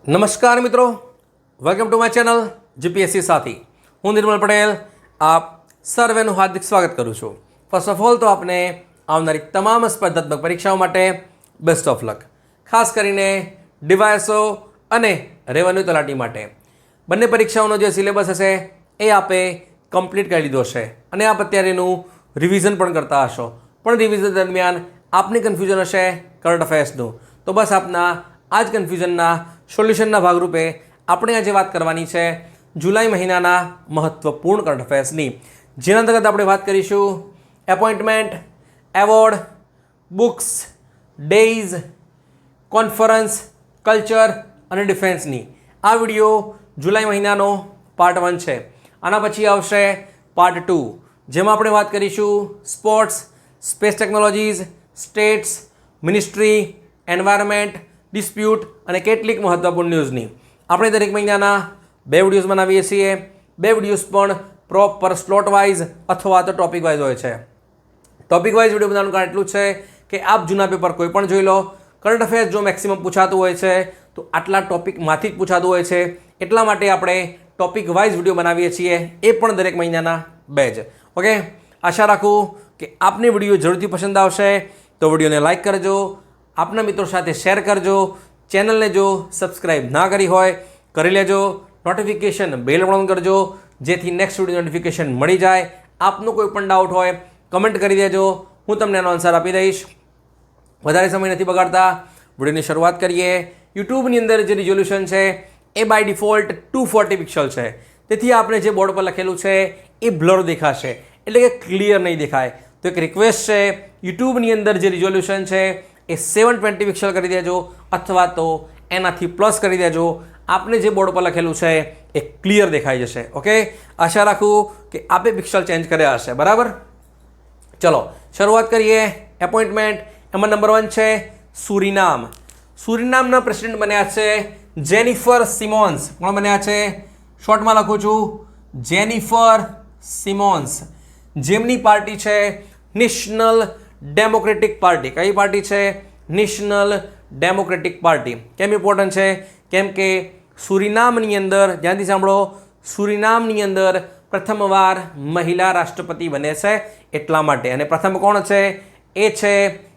નમસ્કાર મિત્રો, welcome to my channel GPSC સાથી. હું નિર્મલ પટેલ આપ સર્વેનું હાર્દિક સ્વાગત કરું છું. ફર્સ્ટ ઓફ ઓલ તો આપને આવનારી તમામ સ્પર્ધાત્મક પરીક્ષાઓ માટે બેસ્ટ ઓફ લક. ખાસ કરીને ડીવાયએસઓ અને રેવન્યુ તલાટી માટે બંને પરીક્ષાઓનો જે સિલેબસ હશે એ આપે કમ્પ્લીટ કરી લીધો છે અને આપ અત્યારે એનું રિવિઝન પણ કરતા હશો. પણ રિવિઝન દરમિયાન આપની કન્ફ્યુઝન હશે કરંટ અફેર્સનું, તો બસ આપના આ જ કન્ફ્યુઝનના સોલ્યુશનના ભાગરૂપે આપણે આજે વાત કરવાની છે જુલાઈ મહિનાના મહત્વપૂર્ણ કરંટ અફેર્સની, જેના અંતર્ગત આપણે વાત કરીશું appointment, award, books, days, conference, culture અને ડિફેન્સની. આ વિડીયો જુલાઈ મહિનાનો પાર્ટ 1 છે. આના પછી આવશે પાર્ટ 2, જેમાં આપણે વાત કરીશું sports, space technologies, states, ministry, environment, dispute અને કેટલીક મહત્વપૂર્ણ ન્યૂઝની. આપણે દરેક મહિનાના 2 વિડીયોઝ બનાવીએ છીએ. 2 વિડીયોઝ પણ પ્રોપર સ્લોટ વાઇઝ અથવા તો ટોપિક વાઇઝ હોય છે. ટોપિક વાઇઝ વિડીયો બનાવવાનું કારણ એટલું છે કે આપ જૂના પેપર કોઈ પણ જોઈ લો, કરંટ અફેર્સ જો મેક્સિમમ પૂછાતું હોય છે તો આટલા ટોપિકમાંથી જ પૂછાતું હોય છે. એટલા માટે આપણે ટોપિક વાઇઝ વિડીયો બનાવીએ છીએ, એ પણ દરેક મહિનાના 2 જ. ઓકે, આશા રાખું કે આપને વિડીયો જરૂરથી પસંદ આવશે. તો વિડીયોને લાઇક કરજો, આપના મિત્રો સાથે શેર કરજો, ચેનલને જો સબસ્ક્રાઈબ ના કરી હોય કરી લેજો, નોટિફિકેશન બેલ પણ ઓન કરજો જેથી નેક્સ્ટ વિડીયો નોટિફિકેશન મળી જાય. આપનો કોઈ પણ ડાઉટ હોય કમેન્ટ કરી દેજો, હું તમને એનો આન્સર આપી દઈશ. વધારે સમય નથી બગાડતા, વિડીયોની શરૂઆત કરીએ. યુટ્યુબની અંદર જે રિઝોલ્યુશન છે એ બાય ડિફોલ્ટ 240 પિક્સલ છે, તેથી આપણે જે બોર્ડ પર લખેલું છે એ બ્લર દેખાશે, એટલે કે ક્લિયર નહીં દેખાય. તો એક રિક્વેસ્ટ છે, યુટ્યુબની અંદર જે રિઝોલ્યુશન છે એ 720 પિક્સલ કરી દેજો અથવા તો એનાથી પ્લસ કરી દેજો. આપને જે બોર્ડ પર લખેલું છે એ ક્લિયર દેખાઈ જશે. ઓકે, આશા રાખું કે આપે પિક્સલ ચેન્જ કર્યા હશે. બરાબર, ચલો શરૂઆત કરીએ. એપોઇન્ટમેન્ટ, એમાં નંબર 1 છે સુરીનામ. સુરીનામના પ્રેસિડેન્ટ બન્યા છે જેનિફર સિમોન્સ. કોણ બન્યા છે? શોર્ટમાં લખું છું જેનિફર સિમોન્સ, જેમની પાર્ટી છે નેશનલ ડેમોક્રેટિક પાર્ટી. કઈ પાર્ટી છે? National democratic party. કેમ ઇમ્પોર્ટન્ટ છે? કેમ કે સુરીનામની અંદર, ધ્યાનથી સાંભળો, સુરીનામની અંદર પ્રથમવાર મહિલા રાષ્ટ્રપતિ બને છે એટલા માટે. અને પ્રથમ કોણ છે? એ છે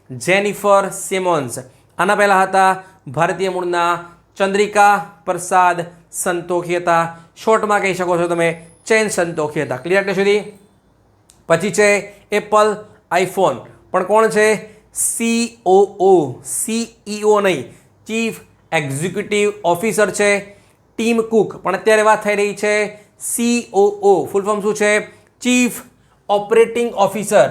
જેનિફર સિમોન્સ. આના પહેલાં હતા ભારતીય મૂળના ચંદ્રિકા પ્રસાદ સંતોખી હતા. શોર્ટમાં કહી શકો છો તમે ચેન સંતોખી હતા. ક્લિયર એટલે સુધી? પછી છે એપલ આઈફોન, પણ કોણ છે? COO, CEO નહીં, ચીફ એક્ઝિક્યુટિવ ઓફિસર છે ટીમ કુક. પણ અત્યારે વાત થઈ રહી છે COO. ફૂલ ફોર્મ શું છે? Chief operating officer.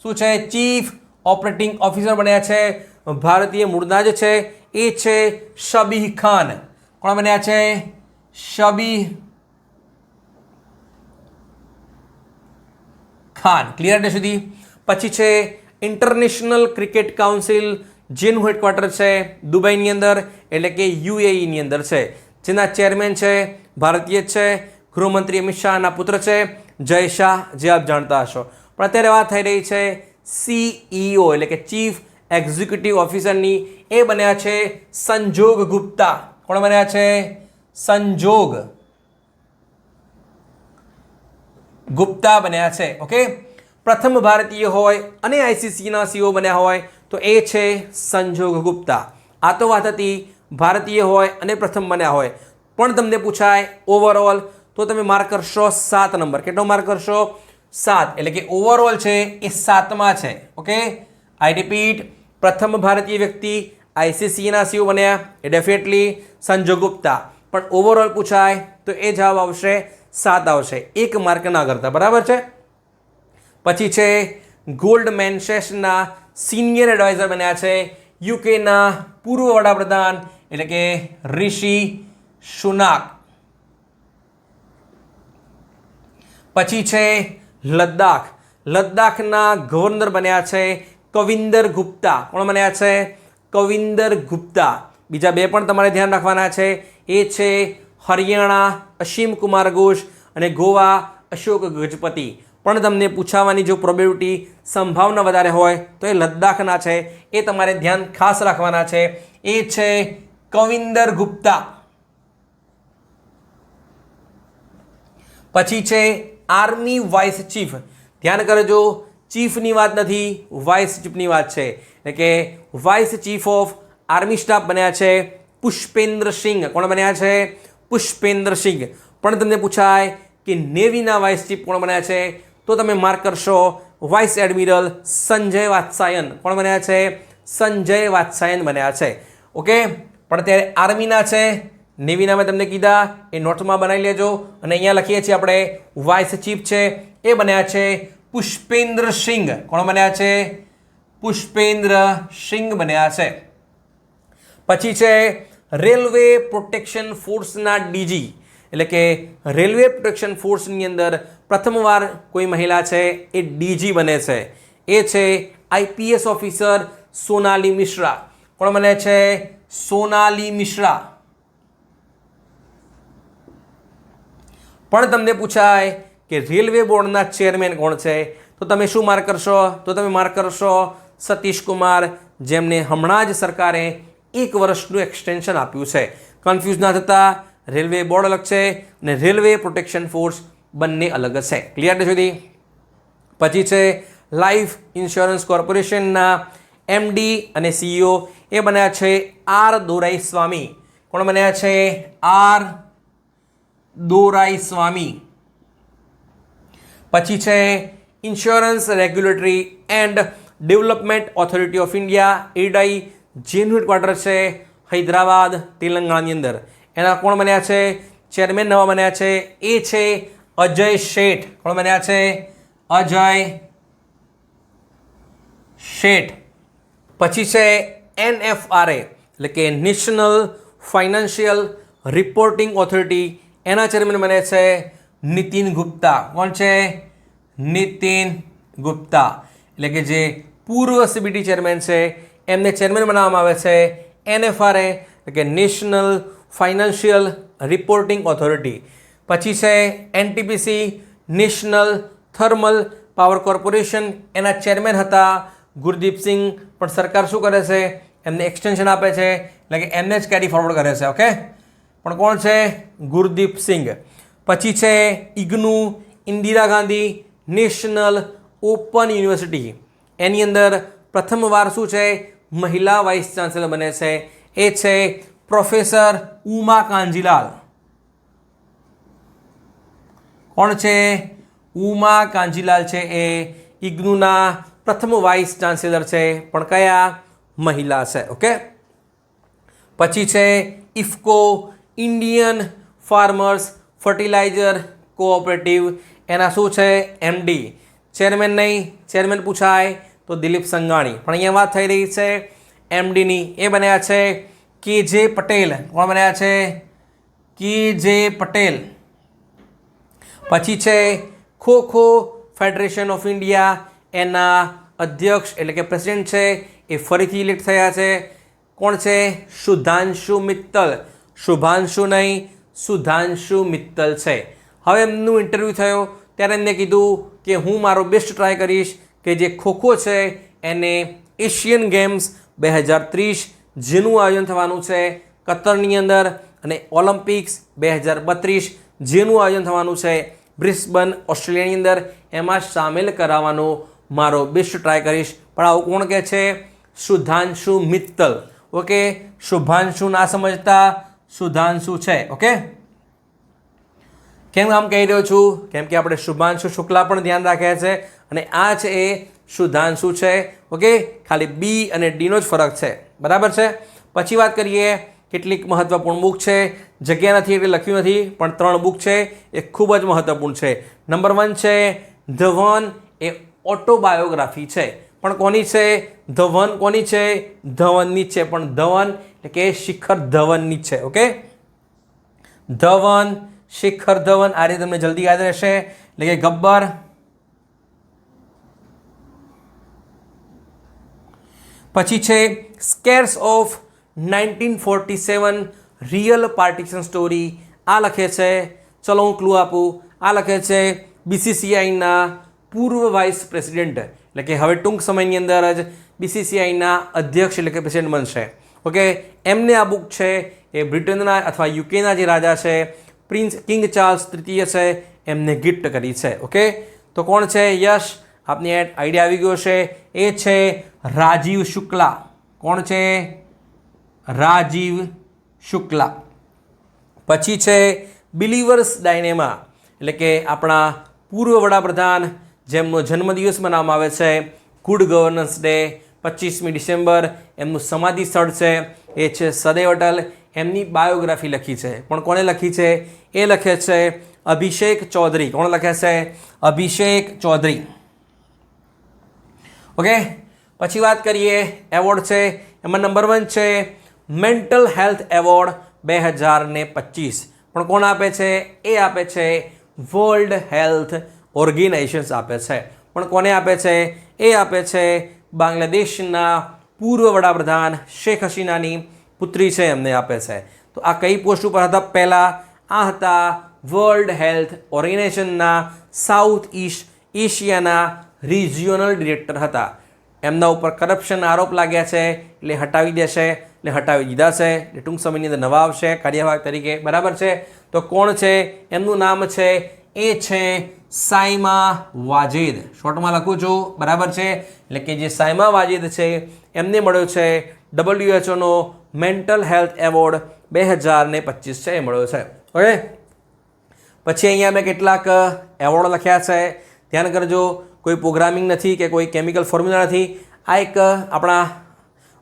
શું છે? ચીફ ઓપરેટિંગ ઓફિસર બન્યા છે ભારતીય મૂળના જ છે, એ છે શબીહ ખાન. કોણ બન્યા છે? શબીહ ખાન. ક્લિયર એટલે સુધી? પછી છે ઇન્ટરનેશનલ ક્રિકેટ કાઉન્સિલ, જેનું હેડક્વાર્ટર છે દુબઈની અંદર, એટલે કે UAEની અંદર છે, જેના ચેરમેન છે ભારતીય જ છે, ગૃહમંત્રી અમિત શાહના પુત્ર છે જય શાહ, જે આપ જાણતા હશો. પણ અત્યારે વાત થઈ રહી છે CEO એટલે કે ચીફ એક્ઝિક્યુટિવ ઓફિસરની. એ બન્યા છે સંજોગ ગુપ્તા. કોણ બન્યા છે? સંજોગ ગુપ્તા બન્યા છે. ઓકે, પ્રથમ ભારતીય હોય અને ICCના CEO બન્યા હોય તો એ છે સંજોગ ગુપ્તા. આ તો વાત હતી ભારતીય હોય અને પ્રથમ બન્યા હોય. પણ તમને પૂછાય ઓવરઓલ, તો તમે માર્ક કરશો 7 નંબર. કેટલો માર્ક કરશો? 7. એટલે કે ઓવરઓલ છે એ 7માં છે. ઓકે, આઈ રિપીટ, પ્રથમ ભારતીય વ્યક્તિ ICCના CEO બન્યા એ ડેફિનેટલી સંજોગ ગુપ્તા. પણ ઓવરઓલ પૂછાય તો એ જવાબ આવશે 7 આવશે. 1 માર્ક ના કરતા. બરાબર છે? પછી છે ગોલ્ડમેન સેશના સિનિયર એડવાઇઝર બન્યા છે યુકેના પૂર્વ વડાપ્રધાન એટલે કે ઋષિ સુનાક. પછી છે લદ્દાખ. લદ્દાખના ગવર્નર બન્યા છે કવિન્દર ગુપ્તા. કોણ બન્યા છે? કવિન્દર ગુપ્તા. બીજા 2 પણ તમારે ધ્યાન રાખવાના છે, એ છે હરિયાણા અસીમ કુમાર ઘોષ અને ગોવા અશોક ગજપતિ. પણ તમને પૂછાવાની જો પ્રોબેબિલિટી સંભાવના વધારે હોય તો એ લદ્દાખના છે, એ તમારે ધ્યાન ખાસ રાખવાના છે. એ છે કવિન્દર ગુપ્તા. પછી છે આર્મી વાઇસ ચીફ. ધ્યાન કરજો, ચીફની વાત નથી, વાઇસ ચીફની વાત છે. એટલે કે vice chief of army staff બન્યા છે પુષ્પેન્દ્ર સિંહ. કોણ બન્યા છે? પુષ્પેન્દ્ર સિંહ. પણ તમને પૂછાય કે નેવીના વાઇસ ચીફ કોણ બન્યા છે, તો તમે માર્ક કરશો વાઇસ એડમિરલ સંજય વાત્સાયન. કોણ બન્યા છે? સંજય વાત્સાયન બન્યા છે. ઓકે, પણ અત્યારે આર્મીના છે, નેવીના મેં તમને કીધા, એ નોટમાં બનાવી લેજો. અને અહીંયા લખીએ છીએ આપણે વાઇસ ચીફ છે એ બન્યા છે પુષ્પેન્દ્ર સિંહ. કોણ બન્યા છે? પુષ્પેન્દ્ર સિંહ બન્યા છે. પછી છે રેલવે પ્રોટેક્શન ફોર્સના ડીજી. એટલે કે રેલવે પ્રોટેક્શન ફોર્સની અંદર પ્રથમવાર કોઈ મહિલા છે એ ડીજી બને છે. એ છે આઈપીએસ ઓફિસર સોનાલી મિશ્રા. કોણ બને છે? સોનાલી મિશ્રા. પણ તમને પૂછાય કે રેલવે બોર્ડના ચેરમેન કોણ છે, તો તમે શું માર્ક કરશો? તો તમે માર્ક કરશો સતીશ કુમાર, જેમને હમણાં જ સરકારે 1 વર્ષનું એક્સટેન્શન આપ્યું છે. કન્ફ્યુઝ ના થતા, રેલવે બોર્ડ અલગ છે અને રેલવે પ્રોટેક્શન ફોર્સ બંને અલગ છે. ક્લિયર છે સુધી? પછી છે લાઈફ ઇન્સ્યોરન્સ કોર્પોરેશનના એમડી અને સીઈઓ એ બન્યા છે આર દોરાઈસ્વામી. કોણ બન્યા છે? આર દોરાઈસ્વામી. પછી છે insurance regulatory and development authority of India IRDAI, જેનું હેડક્વાર્ટર છે હૈદરાબાદ તેલંગાણાની અંદર. એના કોણ બન્યા છે? ચેરમેન નવા બન્યા છે, એ છે અજય શેઠ. કોણ બન્યા છે? અજય શેઠ. પછી છે NFRA એટલે કે નેશનલ ફાઇનાન્શિયલ રિપોર્ટિંગ ઓથોરિટી. એના ચેરમેન બને છે નીતિન ગુપ્તા. કોણ છે? નીતિન ગુપ્તા. એટલે કે જે પૂર્વ CBT ચેરમેન છે એમને ચેરમેન બનાવવામાં આવે છે NFRA એટલે કે નેશનલ ફાઇનાન્શિયલ રિપોર્ટિંગ ઓથોરિટી. પછી છે NTPC national thermal power corporation. એના ચેરમેન હતા ગુરદીપસિંહ, પણ સરકાર શું કરે છે? એમને એક્સટેન્શન આપે છે, એટલે કે એમને જ કેરી ફોરવર્ડ કરે છે. ઓકે, પણ કોણ છે? ગુરદીપસિંહ. પછી છે IGNOU Indira Gandhi national open university. એની અંદર પ્રથમવાર શું છે? મહિલા વાઇસ ચાન્સેલર બને છે, એ છે પ્રોફેસર ઉમા કાંજીલાલ. કોણ છે? ઉમા કાંજીલાલ છે એ ઇગ્નુના પ્રથમ વાઇસ ચાન્સેલર છે, પણ કયા? મહિલા છે. ઓકે, પછી છે IFFCO Indian farmers fertiliser cooperative. એના શું છે? MD. ચેરમેન નહીં, ચેરમેન પૂછાય તો દિલીપ સંઘાણી, પણ અહીંયા વાત થઈ રહી છે MDની. એ બન્યા છે KJ પટેલ. કોણ બન્યા છે? KJ પટેલ. પછી છે ખો ફેડરેશન ઓફ ઇન્ડિયા. એના અધ્યક્ષ એટલે કે પ્રેસિડેન્ટ છે એ ફરીથી ઇલેક્ટ થયા છે. કોણ છે? સુધાંશુ મિત્તલ. શુભાંશુ નહીં, સુધાંશુ મિત્તલ છે. હવે એમનું ઇન્ટરવ્યૂ થયો ત્યારે એમને કીધું કે હું મારો બેસ્ટ ટ્રાય કરીશ કે જે ખોખો છે એને એશિયન ગેમ્સ 2030 જેનું આયોજન થવાનું છે કતરની અંદર, અને ઓલિમ્પિક્સ 2032 જેનું આયોજન થવાનું છે બ્રિસ્બન ઓસ્ટ્રેલિયાની અંદર, એમાં સામેલ કરાવવાનો મારો બેસ્ટ ટ્રાય કરીશ. પણ આવું કોણ કહે છે? સુધાંશુ મિત્તલ. ઓકે, શુભાંશુ ના સમજતા, સુધાંશુ છે. ઓકે, કેમ આમ કહી રહ્યો છું? કેમ કે આપણે શુભાંશુ શુક્લા પણ ધ્યાન રાખ્યા છે, અને આ છે એ સુધાંશુ છે. ઓકે, ખાલી બી અને ડીનો જ ફરક છે. બરાબર છે. પછી વાત કરીએ કેટલીક મહત્વપૂર્ણ બુક છે. જગ્યા નથી એટલે લખ્યું નથી, પણ 3 બુક છે એ ખૂબ જ મહત્વપૂર્ણ છે. નંબર 1 છે ધવન, એ ઓટોબાયોગ્રાફી છે. પણ કોની છે? ધવન કોની છે? ધવનની છે. પણ ધવન એટલે કે શિખર ધવનની છે. ઓકે, ધવન, શિખર ધવન, આ રીતે તમને જલ્દી યાદ રહેશે. એટલે કે ગબ્બર. પછી છે સ્કેર્સ ઓફ 1947 રિયલ પાર્ટીશન સ્ટોરી. આ લખે છે, ચલો હું ક્લુ આપું, આ લખે છે BCCIના પૂર્વ વાઇસ પ્રેસિડેન્ટ, એટલે કે હવે ટૂંક સમયની અંદર જ BCCIના અધ્યક્ષ એટલે કે પ્રેસિડેન્ટ બનશે. ઓકે, એમને આ બુક છે એ બ્રિટનના અથવા યુકેના જે રાજા છે પ્રિન્સ કિંગ ચાર્લ્સ તૃતીય છે એમને ગિફ્ટ કરી છે. ઓકે, તો કોણ છે? યશ, આપને આઈડિયા આવી ગયો છે. એ છે રાજીવ શુક્લા. કોણ છે? રાજીવ શુક્લા. પછી છે બિલીવર્સ ડાયનેમા, એટલે કે આપણા પૂર્વ વડાપ્રધાન જેમનો જન્મદિવસ મનાવવામાં આવે છે, ગુડ ગવર્નન્સ ડે, 25મી ડિસેમ્બર. એમનું સમાધિ સ્થળ છે એ છે સદૈવ અટલ. એમની બાયોગ્રાફી લખી છે, પણ કોણે લખી છે? એ લખે છે અભિષેક ચૌધરી. કોણ લખે છે? અભિષેક ચૌધરી. ઓકે, પછી વાત કરીએ એવોર્ડ છે એમાં નંબર 1 છે મેન્ટલ હેલ્થ એવોર્ડ 2025. પણ કોણ આપે છે? એ આપે છે વર્લ્ડ હેલ્થ ઓર્ગેનાઇઝેશન આપે છે. પણ કોને આપે છે? એ આપે છે બાંગ્લાદેશના પૂર્વ વડાપ્રધાન શેખ હસીનાની પુત્રી છે, એમને આપે છે. તો આ કઈ પોસ્ટ ઉપર હતા? પહેલાં આ હતા વર્લ્ડ હેલ્થ ઓર્ગેનાઇઝેશનના સાઉથ ઈસ્ટ એશિયાના રિજિયોનલ ડિરેક્ટર હતા. એમના ઉપર કરપ્શન આરોપ લાગ્યા છે એટલે હટાવી દેશે, એટલે હટાવી દીધા છે. એટલે ટૂંક સમયની અંદર નવા આવશે કાર્યવાહક તરીકે. બરાબર છે? તો કોણ છે? એમનું નામ છે, એ છે સાયમા વાજેદ. શોર્ટમાં લખું છું. બરાબર છે? એટલે કે જે સાયમા વાજેદ છે એમને મળ્યો છે WHOનો મેન્ટલ હેલ્થ એવોર્ડ 2025 છે, એ મળ્યો છે. ઓકે, પછી અહીંયા મેં કેટલાક એવોર્ડ લખ્યા છે, ધ્યાન કરજો. કોઈ પ્રોગ્રામિંગ નથી કે કોઈ કેમિકલ ફોર્મ્યુલા નથી. આ એક આપણા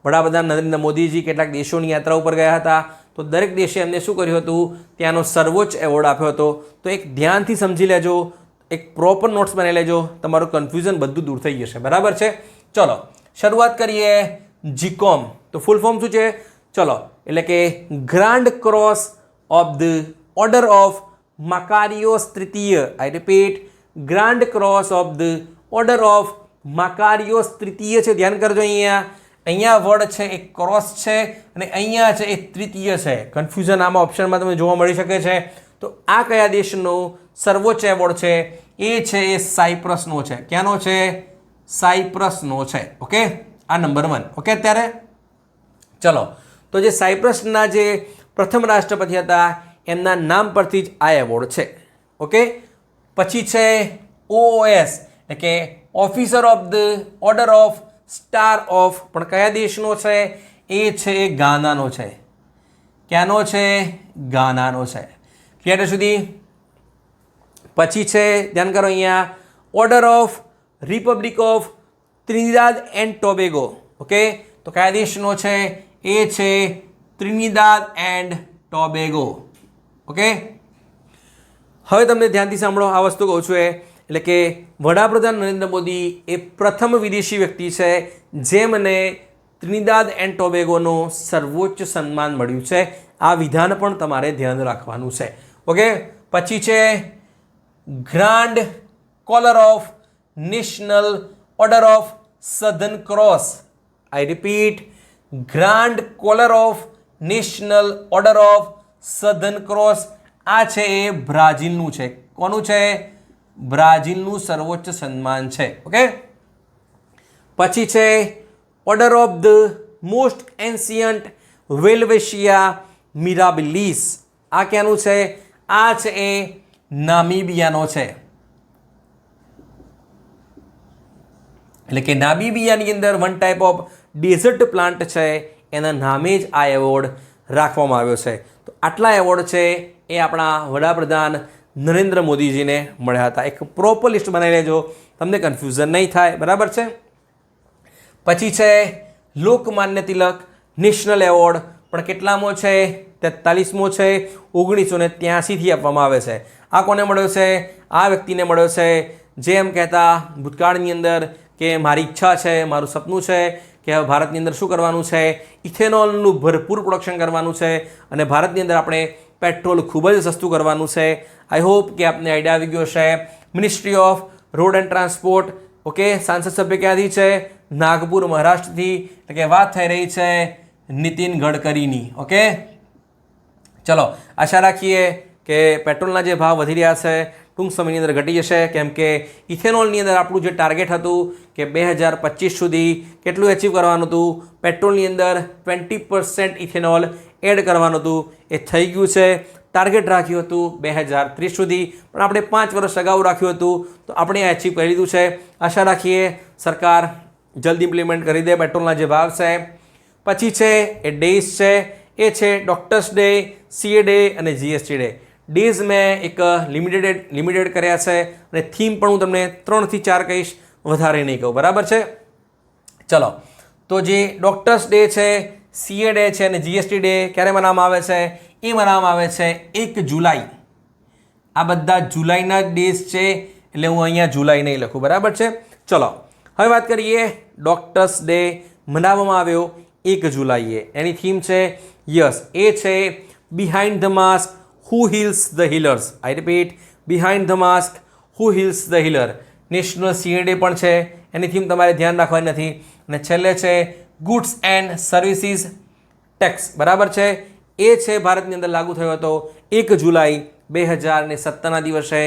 વડાપ્રધાન નરેન્દ્ર મોદીજી કેટલાક દેશોની યાત્રા ઉપર ગયા હતા, તો દરેક દેશે એમને શું કર્યું હતું? ત્યાંનો સર્વોચ્ચ એવોર્ડ આપ્યો હતો. તો એક ધ્યાનથી સમજી લેજો, એક પ્રોપર નોટ્સ બનાવી લેજો, તમારું કન્ફ્યુઝન બધું દૂર થઈ જશે. બરાબર છે? ચલો શરૂઆત કરીએ. જીકોમ તો ફૂલ ફોર્મ શું છે? ચલો, એટલે કે grand cross of the order of Makarios તૃતીય. I repeat, grand cross of the order of Makarios તૃતીય છે. ધ્યાન કરજો. અહીંયા વર્ડ છે એ ક્રોસ છે અને અહીંયા છે એ તૃતીય છે. કન્ફ્યુઝન આમાં ઓપ્શનમાં તમને જોવા મળી શકે છે. તો આ કયા દેશનો સર્વોચ્ચ એવોર્ડ છે? એ છે એ સાયપ્રસનો છે. ક્યાંનો છે? સાયપ્રસનો છે. ઓકે, આ નંબર 1. ઓકે, અત્યારે ચલો, તો જે સાયપ્રસના જે પ્રથમ રાષ્ટ્રપતિ હતા એમના નામ પરથી જ આ એવોર્ડ છે. ઓકે, પછી છે OOS, એટલે કે officer of the order of star of. પણ કયા દેશનો છે? એ છે ગાનાનો છે. ક્યાંનો છે? ગાનાનો છે. ક્લિયર સુધી? પછી છે, ધ્યાન કરો અહીંયા, order of Republic of ત્રિનિદાદ and Tobago. Okay, તો કયા દેશનો છે? એ છે ત્રિનિદાદ એન્ડ ટોબેગો. ઓકે, હવે તમને ધ્યાનથી સાંભળો, આ વસ્તુ કહું છું એટલે કે વડાપ્રધાન નરેન્દ્ર મોદી એ પ્રથમ વિદેશી વ્યક્તિ છે જેમને ત્રિનિદાદ એન્ડ ટોબેગોનો સર્વોચ્ચ સન્માન મળ્યું છે. આ વિધાન પણ તમારે ધ્યાન રાખવાનું છે. ઓકે, પછી છે grand caller of national order of southern cross. I repeat, grand caller of national order of southern cross. આ છે એ બ્રાઝિલનું છે. કોનું છે? બ્રાઝિલનું સર્વોચ્ચ સન્માન છે. ઓકે, પછી છે order of the most ancient Welwitschia Mirabilis. આ ક્યાંનું છે? આ છે એ નામીબિયાનો છે. એટલે કે નામીબિયાની અંદર one type of desert plant છે, એના નામે જ આ એવોર્ડ રાખવામાં આવ્યો છે. તો આટલા એવોર્ડ છે એ આપણા વડાપ્રધાન નરેન્દ્ર મોદીજીને મળ્યા હતા. એક પ્રોપર લિસ્ટ બનાવી લેજો, તમને કન્ફ્યુઝન નહીં થાય. બરાબર છે? પછી છે લોકમાન્ય તિલક નેશનલ એવોર્ડ. પણ કેટલામો છે? 43મો છે. 1983થી આપવામાં આવે છે. આ કોને મળ્યો છે? આ વ્યક્તિને મળ્યો છે જે એમ કહેતા ભૂતકાળની અંદર કે મારી ઈચ્છા છે, મારું સપનું છે કે હવે ભારતની અંદર શું કરવાનું છે? ઇથેનોલનું ભરપૂર પ્રોડક્શન કરવાનું છે અને ભારતની અંદર આપણે પેટ્રોલ ખૂબ જ સસ્તું કરવાનું છે. આઈ હોપ કે આપને આઈડિયા આવી ગયો છે. Ministry off road and transport. Okay, સાંસદ સભ્ય ક્યાંથી છે? નાગપુર, મહારાષ્ટ્રથી. એટલે કે વાત થઈ રહી છે નીતિન ગડકરીની. ઓકે, ચલો આશા રાખીએ કે પેટ્રોલના જે ભાવ વધી રહ્યા છે ટૂંક સમયની અંદર ઘટી જશે, કેમ કે ઇથેનોલની અંદર આપણું જે ટાર્ગેટ હતું કે 2025 સુધી કેટલું એચીવ કરવાનું હતું? પેટ્રોલની અંદર 20% ઇથેનોલ એડ કરવાનું હતું. એ થઈ ગયું છે. ટાર્ગેટ રાખ્યું હતું 2030 સુધી, પણ આપણે 5 વર્ષ અગાઉ રાખ્યું હતું, તો આપણે અચીવ કરી લીધું છે. આશા રાખીએ સરકાર જલ્દી ઇમ્પ્લિમેન્ટ કરી દે પેટ્રોલના જે ભાવ છે. પછી છે એ ડેઝ છે, એ છે ડૉક્ટર્સ ડે, સીએ ડે અને જીએસટી ડે. ડેઝ મેં એક લિમિટેડ કર્યા છે અને થીમ પણ હું તમને 3 થી 4 કહીશ, વધારે નહીં કહું, બરાબર છે. ચલો, તો જે ડૉક્ટર્સ ડે છે, સીએ ડે છે અને જીએસટી ડે ક્યારે મનાવવામાં આવે છે? એ મનાવવામાં આવે છે 1 જુલાઈ. આ બધા જુલાઈના ડેઝ છે, એટલે હું અહીંયા જુલાઈ નહીં લખું, બરાબર છે. ચલો, હવે વાત કરીએ ડૉક્ટર્સ ડે મનાવવામાં આવ્યો 1 જુલાઈએ. એની થીમ છે યસ, એ છે behind the mask who heals the healers. I repeat, behind the mask who heals the healer. National CA day પણ છે, એની થીમ તમારે ધ્યાન રાખવાની નથી. અને છેલ્લે છે ગુડ્સ એન્ડ સર્વિસીસ ટેક્સ, બરાબર છે. એ છે ભારતની અંદર લાગુ થયો હતો 1 જુલાઈ 2017ના દિવસે.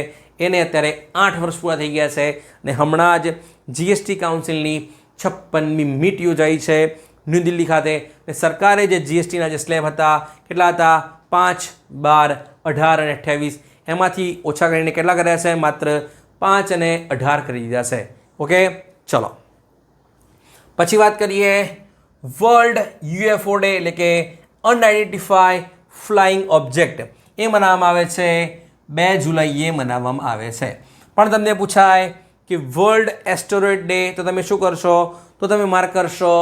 એને અત્યારે 8 વર્ષ પૂરા થઈ ગયા છે અને હમણાં જ જીએસટી કાઉન્સિલની 56મી મીટ યોજાઈ છે ન્યૂ દિલ્હી ખાતે. અને સરકારે જે જીએસટીના જે સ્લેબ હતા, કેટલા હતા? 5, 12, 18 અને 28, એમાંથી ઓછા કરીને કેટલા કર્યા છે? માત્ર 5 અને 18 કરી દીધા છે. ઓકે, ચલો પછી વાત કરીએ વર્લ્ડ યુએફઓ ડે, એટલે કે અનઆઇડેન્ટિફાઈ ફ્લાઇંગ ઓબ્જેક્ટ. એ મનાવવામાં આવે છે 2 જુલાઈએ મનાવવામાં આવે છે. પણ તમને પૂછાય કે વર્લ્ડ એસ્ટેરોઇડ ડે, તો તમે શું કરશો? તો તમે માર્ક કરશો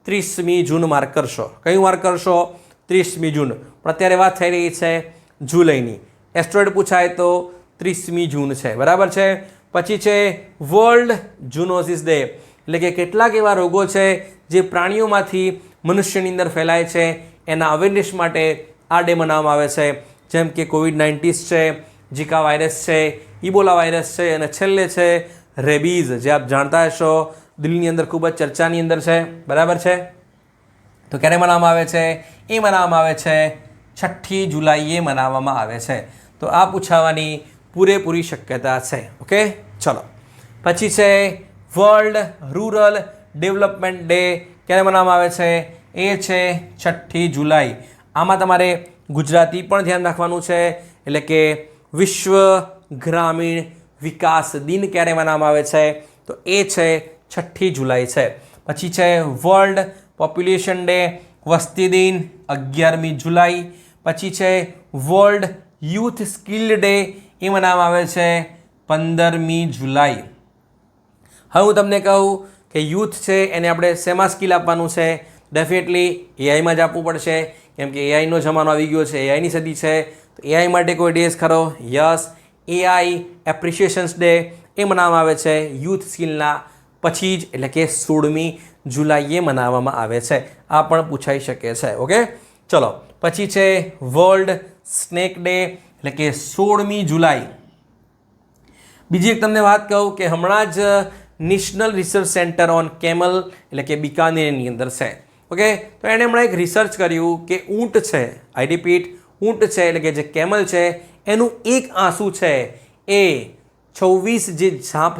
30મી જૂન માર્ક કરશો. કયું માર્ક કરશો? 30મી જૂન. પણ અત્યારે વાત થઈ રહી છે જુલાઈની. એસ્ટેરોઇડ પૂછાય તો 30મી જૂન છે, બરાબર છે. પછી છે વર્લ્ડ ઝૂનોસિસ ડે, એટલે કે કેટલાક એવા રોગો છે જે પ્રાણીઓમાંથી મનુષ્યની અંદર ફેલાય છે, એના અવેરનેસ માટે આ ડે મનાવવામાં આવે છે. જેમ કે COVID-19 છે, ઝિકા વાયરસ છે, ઇબોલા વાયરસ છે અને છેલ્લે છે રેબીઝ, જે આપ જાણતા હશો દિલ્હીની અંદર ખૂબ જ ચર્ચાની અંદર છે, બરાબર છે. તો ક્યારે મનાવવામાં આવે છે? એ મનાવવામાં આવે છે 6 જુલાઈએ મનાવવામાં આવે છે. તો આ પૂછાવાની પૂરેપૂરી શક્યતા છે. ઓકે, ચલો પછી છે વર્લ્ડ રૂરલ ડેવલપમેન્ટ ડે. ક્યારે મનાવવામાં આવે છે? એ છે 6 જુલાઈ. આમાં તમારે ગુજરાતી પણ ધ્યાન રાખવાનું છે, એટલે કે વિશ્વ ગ્રામીણ વિકાસ દિન ક્યારે મનાવવામાં આવે છે? તો એ છે 6 જુલાઈ છે. પછી છે વર્લ્ડ પોપ્યુલેશન ડે, વસ્તી દિન 11મી જુલાઈ. પછી છે વર્લ્ડ યુથ સ્કિલ ડે, એ મનાવવામાં આવે છે 15મી જુલાઈ. હવે હું તમને કહું કે યુથ છે એને આપણે શેમાં સ્કિલ આપવાનું છે? ડેફિનેટલી એઆઈમાં જ આપવું પડશે, કેમ કે એઆઈનો જમાનો આવી ગયો છે, એઆઈની સદી છે. તો એઆઈ માટે કોઈ ડેઝ ખરો? યસ, એઆઈ એપ્રિશિએશન્સ ડે, એ મનાવવામાં આવે છે યુથ સ્કિલના પછી જ, એટલે કે 16મી જુલાઈએ મનાવવામાં આવે છે. આ પણ પૂછાઈ શકે છે. ઓકે, ચલો પછી છે વર્લ્ડ સ્નેક ડે, એટલે કે 16મી જુલાઈ. બીજી એક તમને વાત કહું કે હમણાં જ national research centre on camel, એટલે કે બિકાનેરની અંદર છે. ઓકે, તો એણે હમણાં એક રિસર્ચ કર્યું કે ઊંટ છે, આઈ રિપીટ ઊંટ છે, એટલે કે જે કેમલ છે, એનું એક આંસુ છે એ 26 જે સાપ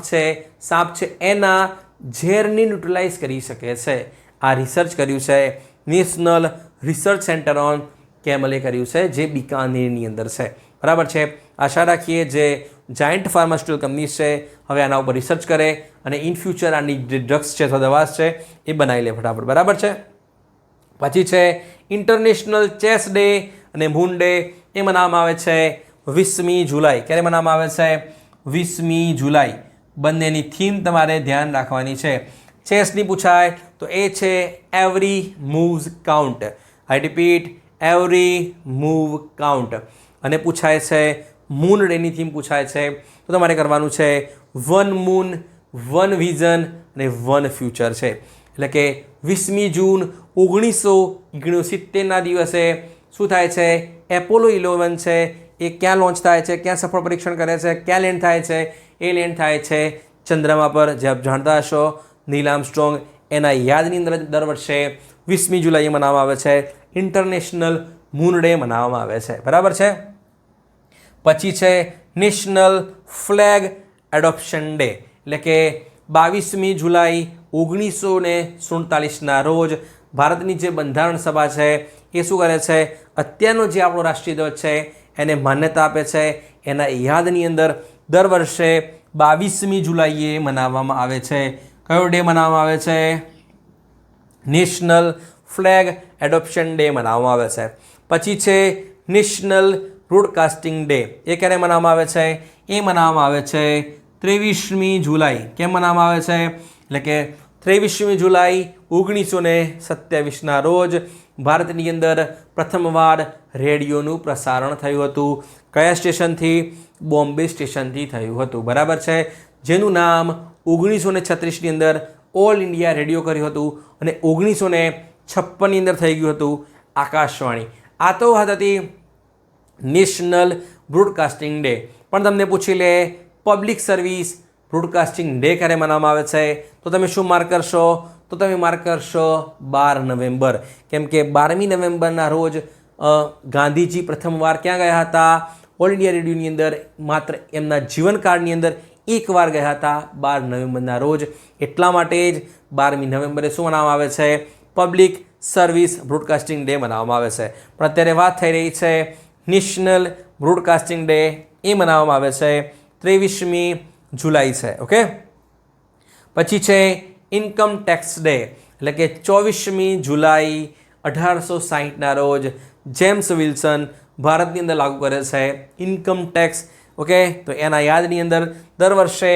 છે એના ઝેરને ન્યુટ્રલાઇઝ કરી શકે છે. આ રિસર્ચ કર્યું છે નેશનલ રિસર્ચ સેન્ટર ઓન કેમલે કર્યું છે, જે બિકાનેરની અંદર છે, બરાબર છે. આશા રાખીએ જે જાયન્ટ ફાર્માસ્યુટિકલ કંપનીઝ છે હવે આના ઉપર રિસર્ચ કરે અને ઇન ફ્યુચર આની જે ડ્રગ્સ છે અથવા દવા છે એ બનાવી લે ફટાફટ, બરાબર છે. પછી છે ઇન્ટરનેશનલ ચેસ ડે અને મૂન ડે, એ મનાવવામાં આવે છે 20મી જુલાઈ. ક્યારે મનાવવામાં આવે છે? 20મી જુલાઈ. બંનેની થીમ તમારે ધ્યાન રાખવાની છે. ચેસની પૂછાય તો એ છે એવરી મૂવ્સ કાઉન્ટ. આઈ રિપીટ, એવરી મૂવ કાઉન્ટ. અને પૂછાય છે મૂન ડેની થીમ પૂછાય છે તો તમારે કરવાનું છે 1 મૂન 1 વિઝન અને 1 ફ્યુચર છે. એટલે કે 20મી જૂન 1969ના દિવસે શું થાય છે? એપોલો 11 છે એ ક્યાં લોન્ચ થાય છે, ક્યાં સફળ પરીક્ષણ કરે છે, ક્યાં લેન્ડ થાય છે? એ લેન્ડ થાય છે ચંદ્રમા પર, જે આપ જાણતા હશો નીલ આર્મસ્ટ્રોંગ. એના યાદની અંદર દર વર્ષે 20મી જુલાઈએ મનાવવામાં આવે છે ઇન્ટરનેશનલ મૂન ડે મનાવવામાં આવે છે, બરાબર છે. પછી છે નેશનલ ફ્લેગ એડોપ્શન ડે, એટલે કે 22મી જુલાઈ 1947ના રોજ ભારતની જે બંધારણ સભા છે એ શું કરે છે? અત્યારનો જે આપણો રાષ્ટ્રીય ધ્વજ છે એને માન્યતા આપે છે. એના યાદની અંદર દર વર્ષે 22મી જુલાઈએ મનાવવામાં આવે છે. કયો ડે મનાવવામાં આવે છે? નેશનલ ફ્લેગ એડોપ્શન ડે મનાવવામાં આવે છે. પછી છે નેશનલ બ્રોડકાસ્ટિંગ ડે. એ ક્યારે મનાવવામાં આવે છે? એ મનાવવામાં આવે છે 23મી જુલાઈ. કેમ મનાવવામાં આવે છે? એટલે કે 23મી જુલાઈ 1927ના રોજ ભારતની અંદર પ્રથમવાર રેડિયોનું પ્રસારણ થયું હતું. કયા સ્ટેશનથી? બોમ્બે સ્ટેશનથી થયું હતું. બરાબર છે. જેનું નામ 1936ની અંદર ઓલ ઇન્ડિયા રેડિયો કર્યું હતું અને 1956ની અંદર થઈ ગયું હતું આકાશવાણી. આ તો વાત હતી નેશનલ બ્રોડકાસ્ટિંગ ડે. પણ તમને પૂછી લે પબ્લિક સર્વિસ બ્રોડકાસ્ટિંગ ડે ક્યારે મનાવવામાં આવે છે? તો તમે શું માર્ક કરશો? તો તમે માર્ક કરશો 12 નવેમ્બર. કેમ કે 12મી નવેમ્બરના રોજ ગાંધીજી પ્રથમવાર ક્યાં ગયા હતા? ઓલ ઇન્ડિયા રેડિયોની અંદર માત્ર એમના જીવનકાળની અંદર એકવાર ગયા હતા 12 નવેમ્બરના રોજ. એટલા માટે જ 12મી નવેમ્બરે શું મનાવવામાં આવે છે? પબ્લિક સર્વિસ બ્રોડકાસ્ટિંગ ડે મનાવવામાં આવે છે. પણ અત્યારે વાત થઈ રહી છે નેશનલ બ્રોડકાસ્ટિંગ ડે. એ મનાવવામાં આવે છે 23મી જુલાઈ છે. ઓકે. પછી છે ઇન્કમ ટેક્સ ડે. એટલે કે 24મી જુલાઈ 1860ના રોજ જેમ્સ વિલ્સન ભારતની અંદર લાગુ કરે છે ઇન્કમ ટેક્સ. ઓકે. તો એના યાદની અંદર દર વર્ષે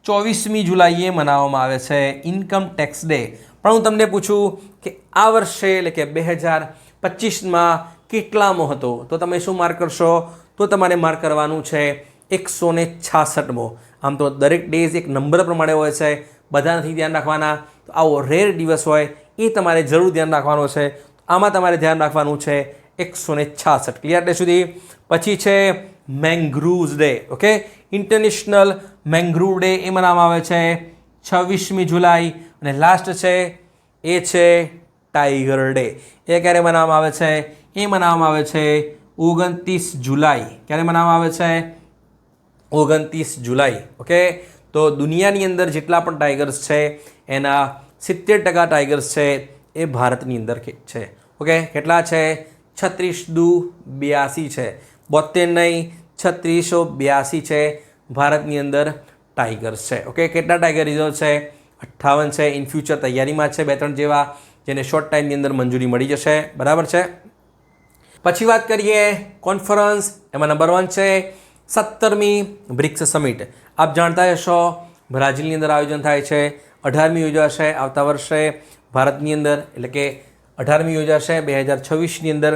24મી જુલાઈએ મનાવવામાં આવે છે ઇન્કમ ટેક્સ ડે. પણ હું તમને પૂછું કે આ વર્ષે એટલે કે 2025માં કેટલામો હતો? તો તમે શું માર્ક કરશો? તો તમારે માર્ક કરવાનું છે 166મો. આમ તો દરેક ડેઝ એક નંબર પ્રમાણે હોય છે, બધા નથી ધ્યાન રાખવાના. તો આવો રેર દિવસ હોય એ તમારે જરૂર ધ્યાન રાખવાનો છે. આમાં તમારે ધ્યાન રાખવાનું છે 166. ક્લિયર ડે સુધી? પછી છે mangroves day. Okay. International mangrove day એ મનાવવામાં આવે છે 26મી જુલાઈ. અને લાસ્ટ છે એ છે ટાઈગર ડે. એ ક્યારે મનાવવામાં આવે છે? એ મનાવવામાં આવે છે 29 જુલાઈ. ક્યારે મનાવવામાં આવે છે? 29 જુલાઈ. ઓકે. તો દુનિયાની અંદર જેટલા પણ ટાઈગર્સ છે એના 70% ટાઈગર્સ છે એ ભારતની અંદર છે. ઓકે. કેટલા છે? 36×2 82 છે. 72 નહીં, 3682 છે ભારતની અંદર ટાઈગર્સ છે. ઓકે. કેટલા ટાઈગર રિઝર્વ છે? 58 છે. ઇન ફ્યુચર તૈયારીમાં છે 2-3 જેવા, જેને શોર્ટ ટાઈમની અંદર મંજૂરી મળી જશે. બરાબર છે. પછી વાત કરીએ કોન્ફરન્સ. એમાં નંબર 1 છે 17મી બ્રિક્સ સમિટ. આપ જાણતા હશો બ્રાઝિલની અંદર આયોજન થાય છે. 18મી યોજાશે આવતા વર્ષે ભારતની અંદર. એટલે કે 18મી યોજાશે 2026ની અંદર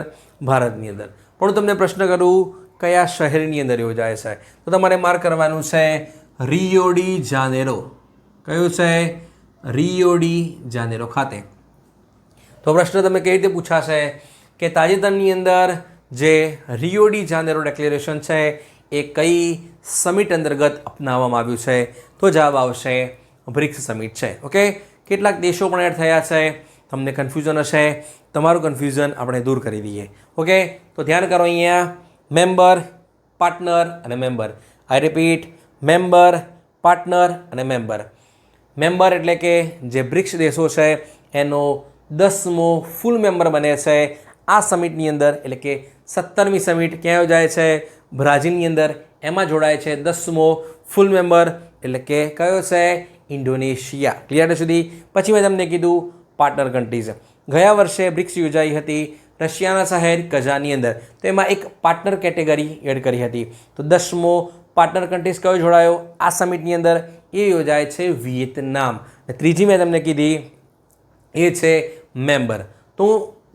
ભારતની અંદર. પણ હું તમને પ્રશ્ન કરું કયા શહેરની અંદર યોજાય છે? તો તમારે માર્ક કરવાનું છે રિયો ડી જાનેરો. કયું છે? રિયો ડી જાનેરો ખાતે. તો પ્રશ્ન તમે કેવી રીતે પૂછાશે કે તાજેતરની અંદર જે રિયો ડી જાનેરો ડિક્લેરેશન છે એ કઈ સમિટ અંતર્ગત અપનાવવામાં આવ્યું છે? તો જવાબ આવશે બ્રિક્સ સમિટ છે. ઓકે. કેટલાક દેશો પણ એડ થયા છે. તમને કન્ફ્યુઝન હશે, તમારું કન્ફ્યુઝન આપણે દૂર કરી દઈએ. ઓકે. તો ધ્યાન કરો અહીંયા મેમ્બર, પાર્ટનર અને મેમ્બર. આઈ રિપીટ, મેમ્બર, પાર્ટનર અને મેમ્બર. મેમ્બર એટલે કે જે બ્રિક્સ દેશો છે એનો 10મો ફૂલ મેમ્બર બને છે આ સમિટની અંદર. એટલે કે 17મી સમિટ ક્યાં યોજાય છે? બ્રાઝિલની અંદર. એમાં જોડાય છે 10મો ફૂલ મેમ્બર એટલે કે કયો છે? ઇન્ડોનેશિયા. ક્લિયર સુધી? પછી મેં તમને કીધું પાર્ટનર કન્ટ્રીઝ. ગયા વર્ષે બ્રિક્સ યોજાઈ હતી રશિયાના શહેર કઝાનની અંદર. તો એમાં એક પાર્ટનર કેટેગરી એડ કરી હતી. તો 10મો પાર્ટનર કન્ટ્રીઝ કયો જોડાયો આ સમિટની અંદર? એ યોજાય છે વિયેતનામ. ત્રીજી મેં તમને કીધી એ છે મેમ્બર. તો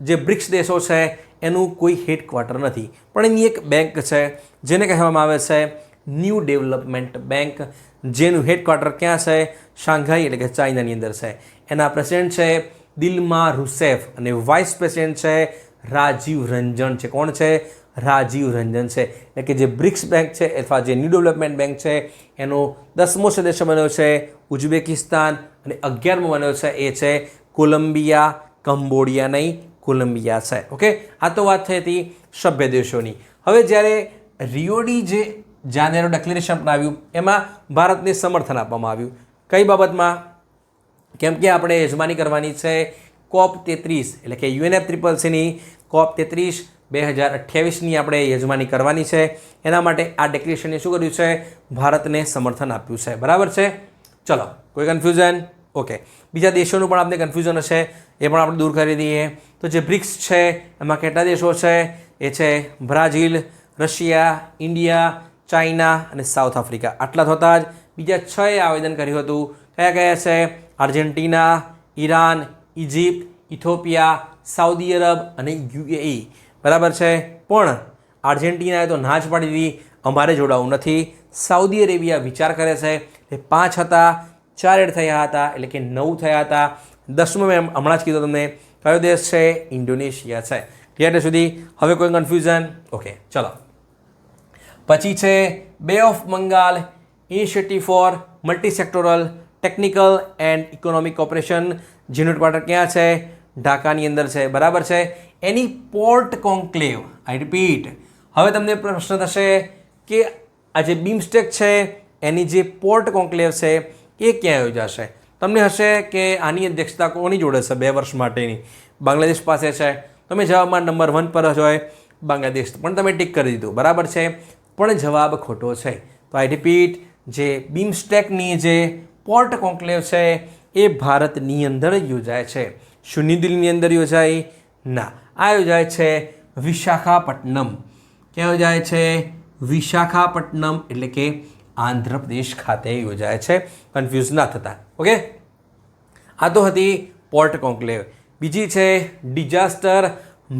જે બ્રિક્સ દેશો છે એનું કોઈ હેડક્વાર્ટર નથી, પણ એની એક બેંક છે જેને કહેવામાં આવે છે ન્યૂ ડેવલપમેન્ટ બેંક, જેનું હેડક્વાર્ટર ક્યાં છે? શાંઘાઈ એટલે કે ચાઇનાની અંદર છે. એના પ્રેસિડેન્ટ છે દિલ્મા રૂસેફ અને વાઇસ પ્રેસિડેન્ટ છે રાજીવ રંજન છે. કોણ છે? રાજીવ રંજન છે. એટલે કે જે બ્રિક્સ બેંક છે અથવા જે ન્યૂ ડેવલપમેન્ટ બેંક છે એનો 10મો સદસ્ય બન્યો છે ઉઝબેકિસ્તાન અને 11મો બન્યો છે એ છે કોલંબિયા. કંબોડિયા નહીં, કોલંબિયા છે. ઓકે. આ તો વાત થઈ હતી સભ્ય દેશોની. હવે જ્યારે રિયો ડી જે જાનેરો ડિક્લેરેશન અપનાવ્યું એમાં ભારતને સમર્થન આપવામાં આવ્યું. કઈ બાબતમાં? કેમ કે આપણે યજમાની કરવાની છે COP 33 એટલે કે UNFCCCની COP 33 2028ની આપણે યજમાની કરવાની છે. એના માટે આ ડિક્લેરેશને શું કર્યું છે? ભારતને સમર્થન આપ્યું છે. બરાબર છે? ચલો, કોઈ કન્ફ્યુઝન? ઓકે. બીજા દેશોનું પણ આપણે કન્ફ્યુઝન હશે, એ પણ આપણે દૂર કરી દઈએ. તો જે બ્રિક્સ છે એમાં કેટલા દેશો છે? એ છે બ્રાઝિલ, રશિયા, ઇન્ડિયા, ચાઇના અને સાઉથ આફ્રિકા. આટલા થતા જ બીજા 6 આવેદન કર્યું હતું. કયા કયા છે? Argentina, Iran, Egypt, Ethiopia, Saudi Arab અને UAE. બરાબર છે? પણ આર્જેન્ટિનાએ તો ના જ પાડી દીધી, અમારે જોડાવું નથી. સાઉદી અરેબિયા વિચાર કરે છે. એ 5 હતા, 4 એડ થયા હતા, એટલે કે 9 થયા હતા. 10મો મેં હમણાં જ કીધું તમને કયો દેશ છે? ઇન્ડોનેશિયા છે. ક્લિયર સુધી? હવે કોઈ કન્ફ્યુઝન? ઓકે, ચલો. પછી છે bay of Bengal initiative for multi sectoral technical and economic cooperation, જેનું હેડક્વાર્ટર ક્યાં છે? ઢાકાની અંદર છે. બરાબર છે? એની પોર્ટ કોન્ક્લેવ, આઈ રિપીટ, હવે તમને પ્રશ્ન થશે કે આ જે બીમસ્ટેક છે એની જે પોર્ટ કોન્ક્લેવ છે એ ક્યાં યોજાશે? તમને હશે કે આની અધ્યક્ષતા કોની જોડે છે 2 વર્ષ માટેની? બાંગ્લાદેશ પાસે છે. તમે જવાબમાં નંબર 1 પર જ હોય બાંગ્લાદેશ, પણ તમે ટીક કરી દીધું. બરાબર છે? પણ જવાબ ખોટો છે. તો આઈ રિપીટ, જે બીમસ્ટેકની જે પોર્ટ કોન્ક્લેવ છે એ ભારતની અંદર જ યોજાય છે. શું ન્યૂ દિલ્હીની અંદર યોજાય? ના, આ યોજાય છે વિશાખાપટ્ટનમ. ક્યાં યોજાય છે? વિશાખાપટ્ટનમ, એટલે કે આંધ્રપ્રદેશ ખાતે યોજાય છે. કન્ફ્યુઝ ના થતા. ઓકે, આ તો હતી પોર્ટ કોન્ક્લેવ. બીજી છે ડિઝાસ્ટર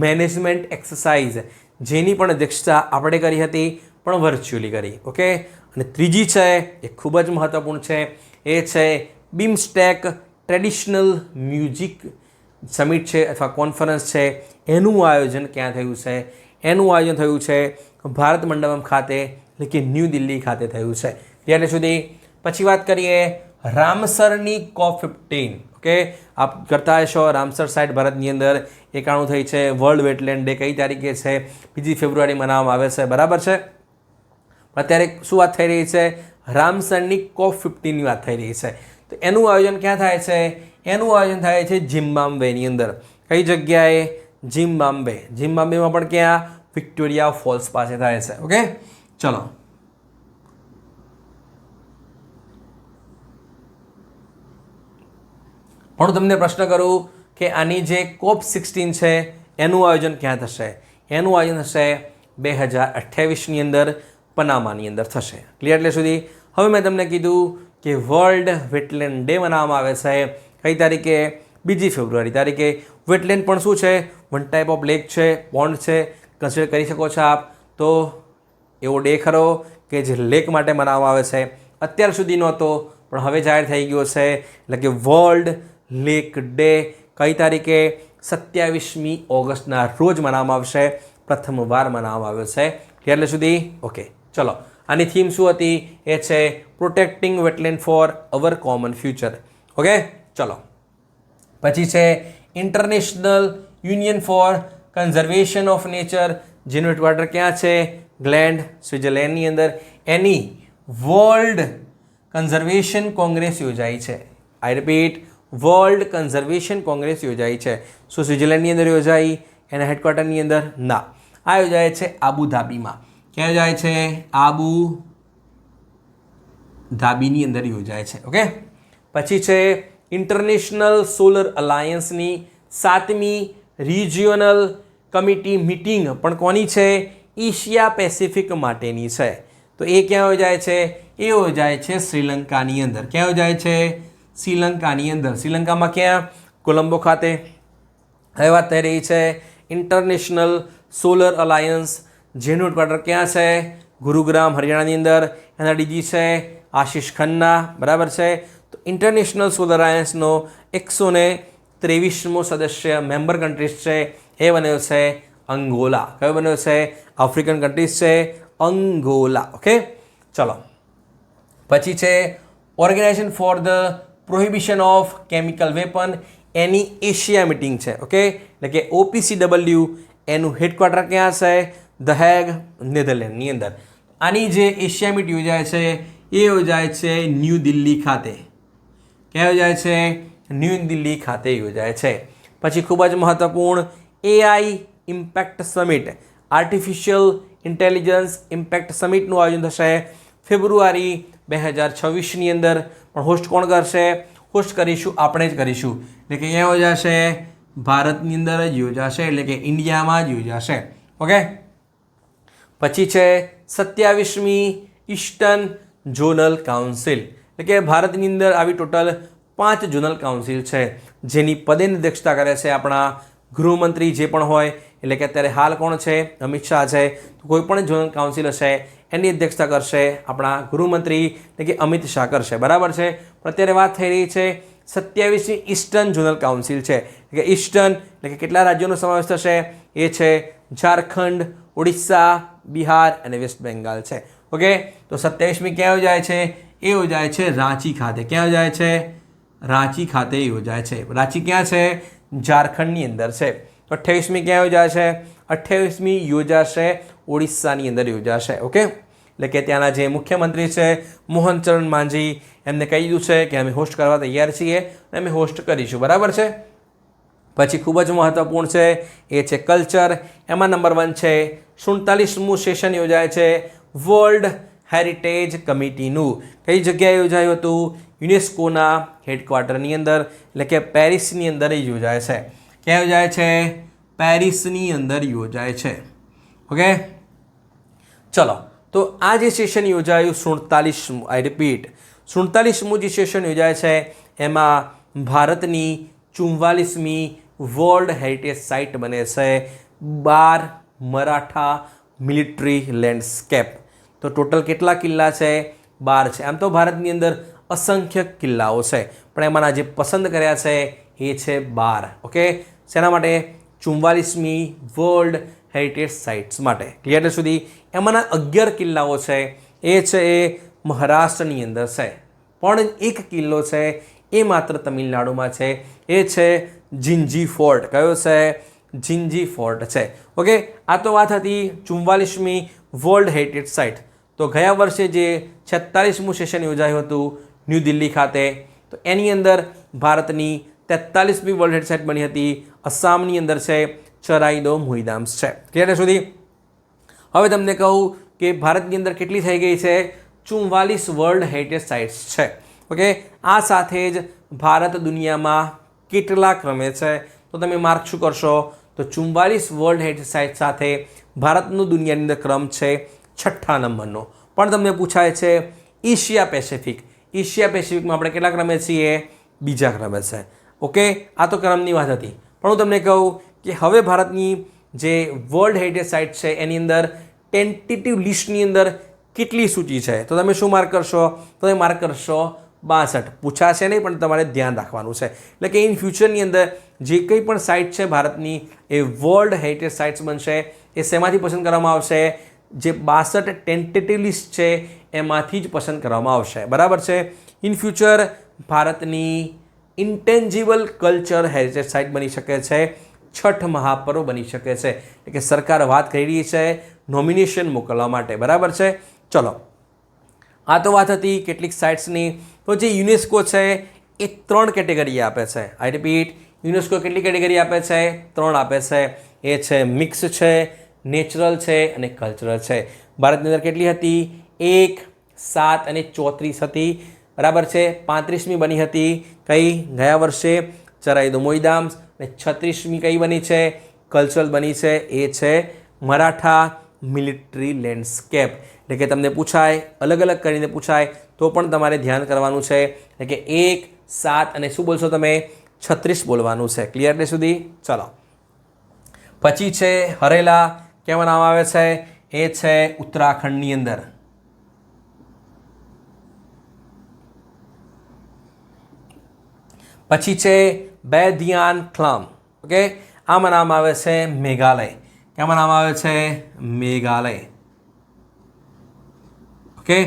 મેનેજમેન્ટ એક્સરસાઇઝ, જેની પણ અધ્યક્ષતા આપણે કરી હતી, પણ વર્ચ્યુઅલી કરી. ઓકે, અને ત્રીજી છે એ ખૂબ જ મહત્ત્વપૂર્ણ છે, એ છે બીમસ્ટેક ટ્રેડિશનલ મ્યુઝિક સમિટ છે અથવા કોન્ફરન્સ છે. એનું આયોજન ક્યાં થયું છે? એનું આયોજન થયું છે ભારત મંડપમ ખાતે, એટલે કે ન્યૂ દિલ્હી ખાતે થયું છે. ત્યાં સુધી પછી વાત કરીએ રામસરની COP15. ઓકે, આપ કરતા હશો રામસર સાઇટ ભારતની અંદર 91 થઈ છે. વર્લ્ડ વેટલેન્ડ ડે કઈ તારીખે છે? 2 ફેબ્રુઆરી મનાવવામાં આવે છે. બરાબર છે? અત્યારે શું વાત થઈ રહી છે? રામસરની COP15ની વાત થઈ રહી છે. તો એનું આયોજન ક્યાં થાય છે? એનું આયોજન થાય છે ઝિમ્બાબ્વેની અંદર. કઈ જગ્યાએ? ઝિમ્બાબ્વે. ઝિમ્બાબ્વેમાં પણ ક્યાં? વિક્ટોરિયા ફોલ્સ પાસે થાય છે. ઓકે, ચલો. હું તમને પ્રશ્ન કરું કે આની જે COP16 છે એનું આયોજન ક્યાં થશે? એનું આયોજન થશે 2028ની અંદર પનામાની અંદર થશે. ક્લિયર? એટલે સુધી હવે મેં તમને કીધું કે વર્લ્ડ વેટલેન્ડ ડે મનાવવામાં આવે છે કઈ તારીખે? 2 ફેબ્રુઆરી તારીખે. વેટલેન્ડ પણ શું છે? વન ટાઈપ ઓફ લેક છે, પોન્ડ છે. કન્સિડર કરી શકો છો આપ. તો એવો ડે ખરો કે જે લેક માટે મનાવવામાં આવે છે. અત્યાર સુધી નહોતો, પણ હવે જાહેર થઈ ગયો છે. એટલે કે વર્લ્ડ લેક ડે કઈ તારીખે? 27મી ઓગસ્ટના રોજ મનાવવામાં આવશે. પ્રથમવાર મનાવવામાં આવ્યો છે. એટલે સુધી ઓકે, ચલો. આની થીમ શું હતી? એ છે protecting wetland for our common future. Okay, ચલો. પછી છે international union for conservation of nature, જેનું હેડક્વાર્ટર ક્યાં છે? ગ્લેન્ડ, સ્વિટ્ઝરલેન્ડની અંદર. એની વર્લ્ડ કન્ઝર્વેશન કોંગ્રેસ યોજાઈ છે. આઈ રિપીટ, વર્લ્ડ કન્ઝર્વેશન કોંગ્રેસ યોજાઈ છે. શું સ્વિટ્ઝરલેન્ડની અંદર યોજાઈ? એના હેડક્વાર્ટરની અંદર? ના, આ યોજાય છે આબુ ધાબીમાં. ક્યાં યોજાય છે? આબુ ધાબીની અંદર યોજાય છે. ઓકે, પછી છે ઇન્ટરનેશનલ સોલર અલાયન્સની 7મી રિજિયોનલ કમિટી મિટિંગ પણ કોની છે? એશિયા પેસિફિક માટેની છે. તો એ ક્યાં યોજાય છે? એ યોજાય છે શ્રીલંકાની અંદર. ક્યાં યોજાય છે? શ્રીલંકાની અંદર. શ્રીલંકામાં ક્યાં? કોલંબો ખાતે. હવે વાત થઈ રહી છે ઇન્ટરનેશનલ સોલર અલાયન્સ, જેનું હેડક્વાર્ટર ક્યાં છે? ગુરુગ્રામ, હરિયાણાની અંદર. એના ડીજી છે આશીષ ખન્ના. બરાબર છે? તો ઇન્ટરનેશનલ સોલર અલાયન્સનો 123મો સદસ્ય મેમ્બર કન્ટ્રીઝ છે એ બન્યો છે અંગોલા. કયો બન્યો છે? આફ્રિકન કન્ટ્રીઝ છે અંગોલા. ઓકે, ચલો. પછી છે organisation for the prohibition of chemical weapon, એની એશિયા મિટિંગ છે. ઓકે, એટલે કે OPCW. એનું હેડક્વાર્ટર ક્યાં છે? ધ હેગ, નેધરલેન્ડની અંદર. આની જે એશિયા મીટ યોજાય છે એ યોજાય છે ન્યૂ દિલ્હી ખાતે. ક્યાં યોજાય છે? ન્યૂ દિલ્હી ખાતે યોજાય છે. પછી ખૂબ જ મહત્વપૂર્ણ AI impact summit, artificial intelligence impact સમિટનું આયોજન થશે ફેબ્રુઆરી 2026ની અંદર. પણ હોસ્ટ કોણ કરશે? હોસ્ટ કરીશું આપણે જ કરીશું. એટલે કે અહીંયા યોજાશે ભારતની અંદર જ યોજાશે, એટલે કે ઇન્ડિયામાં જ યોજાશે. ઓકે. પછી છે 27મી ઈસ્ટર્ન ઝોનલ કાઉન્સિલ, એટલે કે ભારતની અંદર આવી ટોટલ 5 ઝોનલ કાઉન્સિલ છે જેની પદે અધ્યક્ષતા કરે છે આપણા ગૃહમંત્રી જે પણ હોય. એટલે કે અત્યારે હાલ કોણ છે? અમિત શાહ છે. તો કોઈ પણ ઝોનલ કાઉન્સિલ હશે એની અધ્યક્ષતા કરશે આપણા ગૃહમંત્રી, એટલે કે અમિત શાહ કરશે. બરાબર છે. પણ અત્યારે વાત થઈ રહી છે 27મી ઈસ્ટર્ન ઝોનલ કાઉન્સિલ છે. એટલે કે ઈસ્ટર્ન એટલે કે કેટલા રાજ્યોનો સમાવેશ થશે? એ છે ઝારખંડ, ઓડિશા, બિહાર અને વેસ્ટ બેંગાલ છે. ઓકે. તો 27મી ક્યાં યોજાય છે? એ યોજાય છે રાંચી ખાતે. ક્યાં યોજાય છે? રાંચી ખાતે યોજાય છે. રાંચી ક્યાં છે? ઝારખંડની અંદર છે. 28મી ક્યાં યોજાય છે? 28મી યોજાશે ઓડિશાની અંદર યોજાશે. ઓકે. એટલે કે ત્યાંના જે મુખ્યમંત્રી છે મોહન ચરણ માંઝી એમને કહી દીધું છે કે અમે હોસ્ટ કરવા તૈયાર છીએ અને અમે હોસ્ટ કરીશું. બરાબર છે. પછી ખૂબ જ મહત્વપૂર્ણ છે એ છે કલ્ચર. એમાં નંબર 1 છે 47મું સેશન યોજાય છે વર્લ્ડ હેરિટેજ કમિટીનું. કઈ જગ્યાએ યોજાયું હતું? યુનેસ્કોના હેડક્વાર્ટરની અંદર, એટલે કે પેરિસની અંદર યોજાય છે. ક્યાં યોજાય છે? પેરિસની અંદર યોજાય છે. ઓકે. ચલો, તો આ જે સેશન યોજાયું 47મું, આઈ રિપીટ 47મું જે સેશન યોજાય છે એમાં ભારતની 44મી વર્લ્ડ હેરિટેજ સાઇટ બને છે 12 મરાઠા મિલિટરી લેન્ડસ્કેપ. તો ટોટલ કેટલા કિલ્લા છે? 12 છે. આમ તો ભારતની અંદર અસંખ્ય કિલ્લાઓ છે પણ એમાંના જે પસંદ કર્યા છે એ છે 12. ઓકે. શેના માટે? 44મી વર્લ્ડ હેરિટેજ સાઇટ્સ માટે. ક્લિયર સુધી? એમાંના 11 કિલ્લાઓ છે એ છે એ મહારાષ્ટ્રની અંદર છે, પણ એક કિલ્લો છે એ માત્ર તમિલનાડુમાં છે. એ છે જિંજી ફોર્ટ. કયો છે? જિંજી ફોર્ટ છે. ઓકે. આ તો વાત હતી 44મી વર્લ્ડ હેરિટેજ સાઇટ. તો ગયા વર્ષે જે 46મું સેશન યોજાયું હતું ન્યૂ દિલ્હી ખાતે, તો એની અંદર ભારતની 43મી વર્લ્ડ હેરિટેજ સાઇટ બની હતી. અસ્સામની અંદર છે ચરાઈદો મોઈદામ્સ છે. ક્લિયર સુધી? હવે તમને કહું કે ભારતની અંદર કેટલી થઈ ગઈ છે? 44 વર્લ્ડ હેરિટેજ સાઇટ્સ છે. ઓકે. આ સાથે જ ભારત દુનિયામાં કેટલા ક્રમે છે? તો તમે માર્ક શું કરશો? તો 44 વર્લ્ડ હેરિટેજ સાઇટ સાથે ભારતનો દુનિયાની અંદર ક્રમ છે 6થા નંબરનો. પણ તમને પૂછાય છે એશિયા પેસિફિક. એશિયા પેસિફિકમાં આપણે કેટલા ક્રમે છીએ? બીજા ક્રમે છે. ઓકે. આ તો ક્રમની વાત હતી. પણ હું તમને કહું કે હવે ભારતની જે વર્લ્ડ હેરિટેજ સાઇટ છે એની અંદર ટેન્ટેટિવ લિસ્ટની અંદર કેટલી સૂચિ છે? તો તમે શું માર્ક કરશો? તો તમે માર્ક કરશો 62. પૂછાશે નહીં પણ તમારે ધ્યાન રાખવાનું છે. એટલે કે ઇન ફ્યુચરની અંદર જે કંઈ પણ સાઇટ છે ભારતની એ વર્લ્ડ હેરિટેજ સાઇટ્સ બનશે. એ શેમાંથી પસંદ કરવામાં આવશે? જે 62 ટેન્ટેટિવ લિસ્ટ છે એમાંથી જ પસંદ કરવામાં આવશે. બરાબર છે. ઇન ફ્યુચર ભારતની ઇન્ટેન્જિબલ કલ્ચર હેરિટેજ સાઇટ બની શકે છે, છઠ મહાપર્વ બની શકે છે. એટલે કે સરકાર વાત કરી રહી છે નોમિનેશન મોકલવા માટે. બરાબર છે. ચલો, આ તો વાત હતી કેટલીક સાઇટ્સની. તો જે યુનેસ્કો છે એ 3 કેટેગરી આપે છે. આઈ રિપીટ, યુનેસ્કો કેટલી કેટેગરી આપે છે? 3 આપે છે. એ છે મિક્સ છે, નેચરલ છે અને કલ્ચરલ છે. ભારતની અંદર કેટલી હતી? 1, 7 અને 34 હતી. બરાબર છે. 35મી બની હતી કઈ? ગયા વર્ષે ચરાઈદો મોઈદામ્સ. અને 36મી કઈ બની છે? કલ્ચરલ બની છે. એ છે મરાઠા મિલિટરી લેન્ડસ્કેપ. એટલે કે તમને પૂછાય, અલગ અલગ કરીને પૂછાય તો પણ તમારે ધ્યાન કરવાનું છે. એટલે કે 1, 7 અને શું બોલશો તમે? 36 બોલવાનું છે. ક્લિયર સુધી? ચલો, પછી છે હરેલા. કેમાં નામ આવે છે? એ છે ઉત્તરાખંડની અંદર. પછી છે બેધિયાન ક્લમ. ઓકે. આમાં નામ આવે છે મેઘાલય. કેમાં નામ આવે છે? મેઘાલય. ઓકે.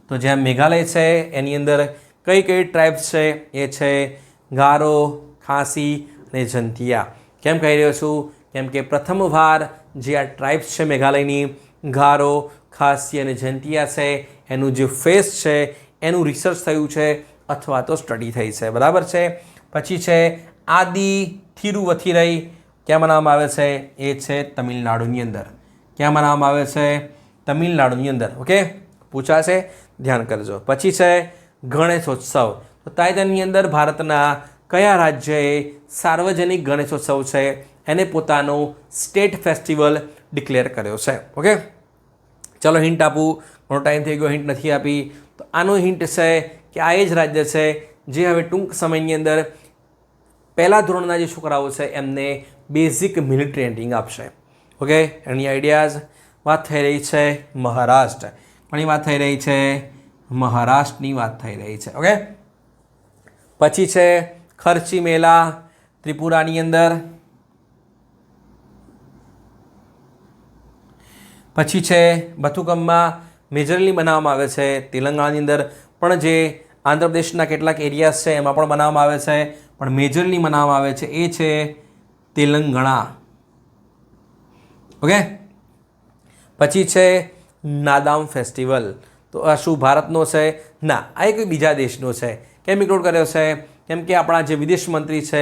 તો જ્યાં મેઘાલય છે એની અંદર કઈ કઈ ટ્રાઇબ્સ છે? એ છે ગારો, ખાસી અને જંતિયા. કેમ કહી રહ્યો છું? કેમ કે પ્રથમવાર જે આ ટ્રાઇબ્સ છે મેઘાલયની, ગારો, ખાસી અને જંતિયા છે, એનું જે ફેસ છે એનું રિસર્ચ થયું છે અથવા તો સ્ટડી થઈ છે. બરાબર છે. પછી છે આદિ થિરુવથિરઈ ક્યાં બનાવવામાં આવે છે? એ છે તમિલનાડુની અંદર. ક્યાં બનાવવામાં આવે છે? તમિલનાડુની અંદર. ઓકે, પૂછાશે, ધ્યાન કરજો. પછી છે ગણેશોત્સવ. તો તાઇવાનની અંદર ભારતના કયા રાજ્યએ સાર્વજનિક ગણેશોત્સવ છે એને પોતાનો સ્ટેટ ફેસ્ટિવલ ડિક્લેર કર્યો છે? ઓકે, ચલો હિન્ટ આપું, ઘણો ટાઈમ થઈ ગયો, હિન્ટ નથી આપી. તો આનો હિન્ટ છે કે આ એ જ રાજ્ય છે જે હવે ટૂંક સમયની અંદર પહેલા ધોરણના જે છોકરાઓ છે એમને બેઝિક મિલિટરી ટ્રેનિંગ આપશે. ઓકે, એની આઈડિયાઝ. વાત થઈ રહી છે મહારાષ્ટ્ર. કોની વાત થઈ રહી છે? મહારાષ્ટ્રની વાત થઈ રહી છે. ઓકે, પછી છે ખર્ચી મેલા ત્રિપુરાની અંદર. પછી છે બથુકમ્મા મેજરલી બનાવવામાં આવે છે તેલંગાણાની અંદર, પણ જે આંધ્રપ્રદેશના કેટલાક એરિયાઝ છે એમાં પણ બનાવવામાં આવે છે, પણ મેજરલી બનાવવામાં આવે છે એ છે તેલંગાણા. ઓકે, પછી છે નાદામ ફેસ્ટિવલ. તો આ શું ભારતનો છે? ના, આ કોઈ બીજા દેશનો છે. કેમ ઇન્ક્લુડ કર્યો છે? કેમ કે આપણા જે વિદેશ મંત્રી છે,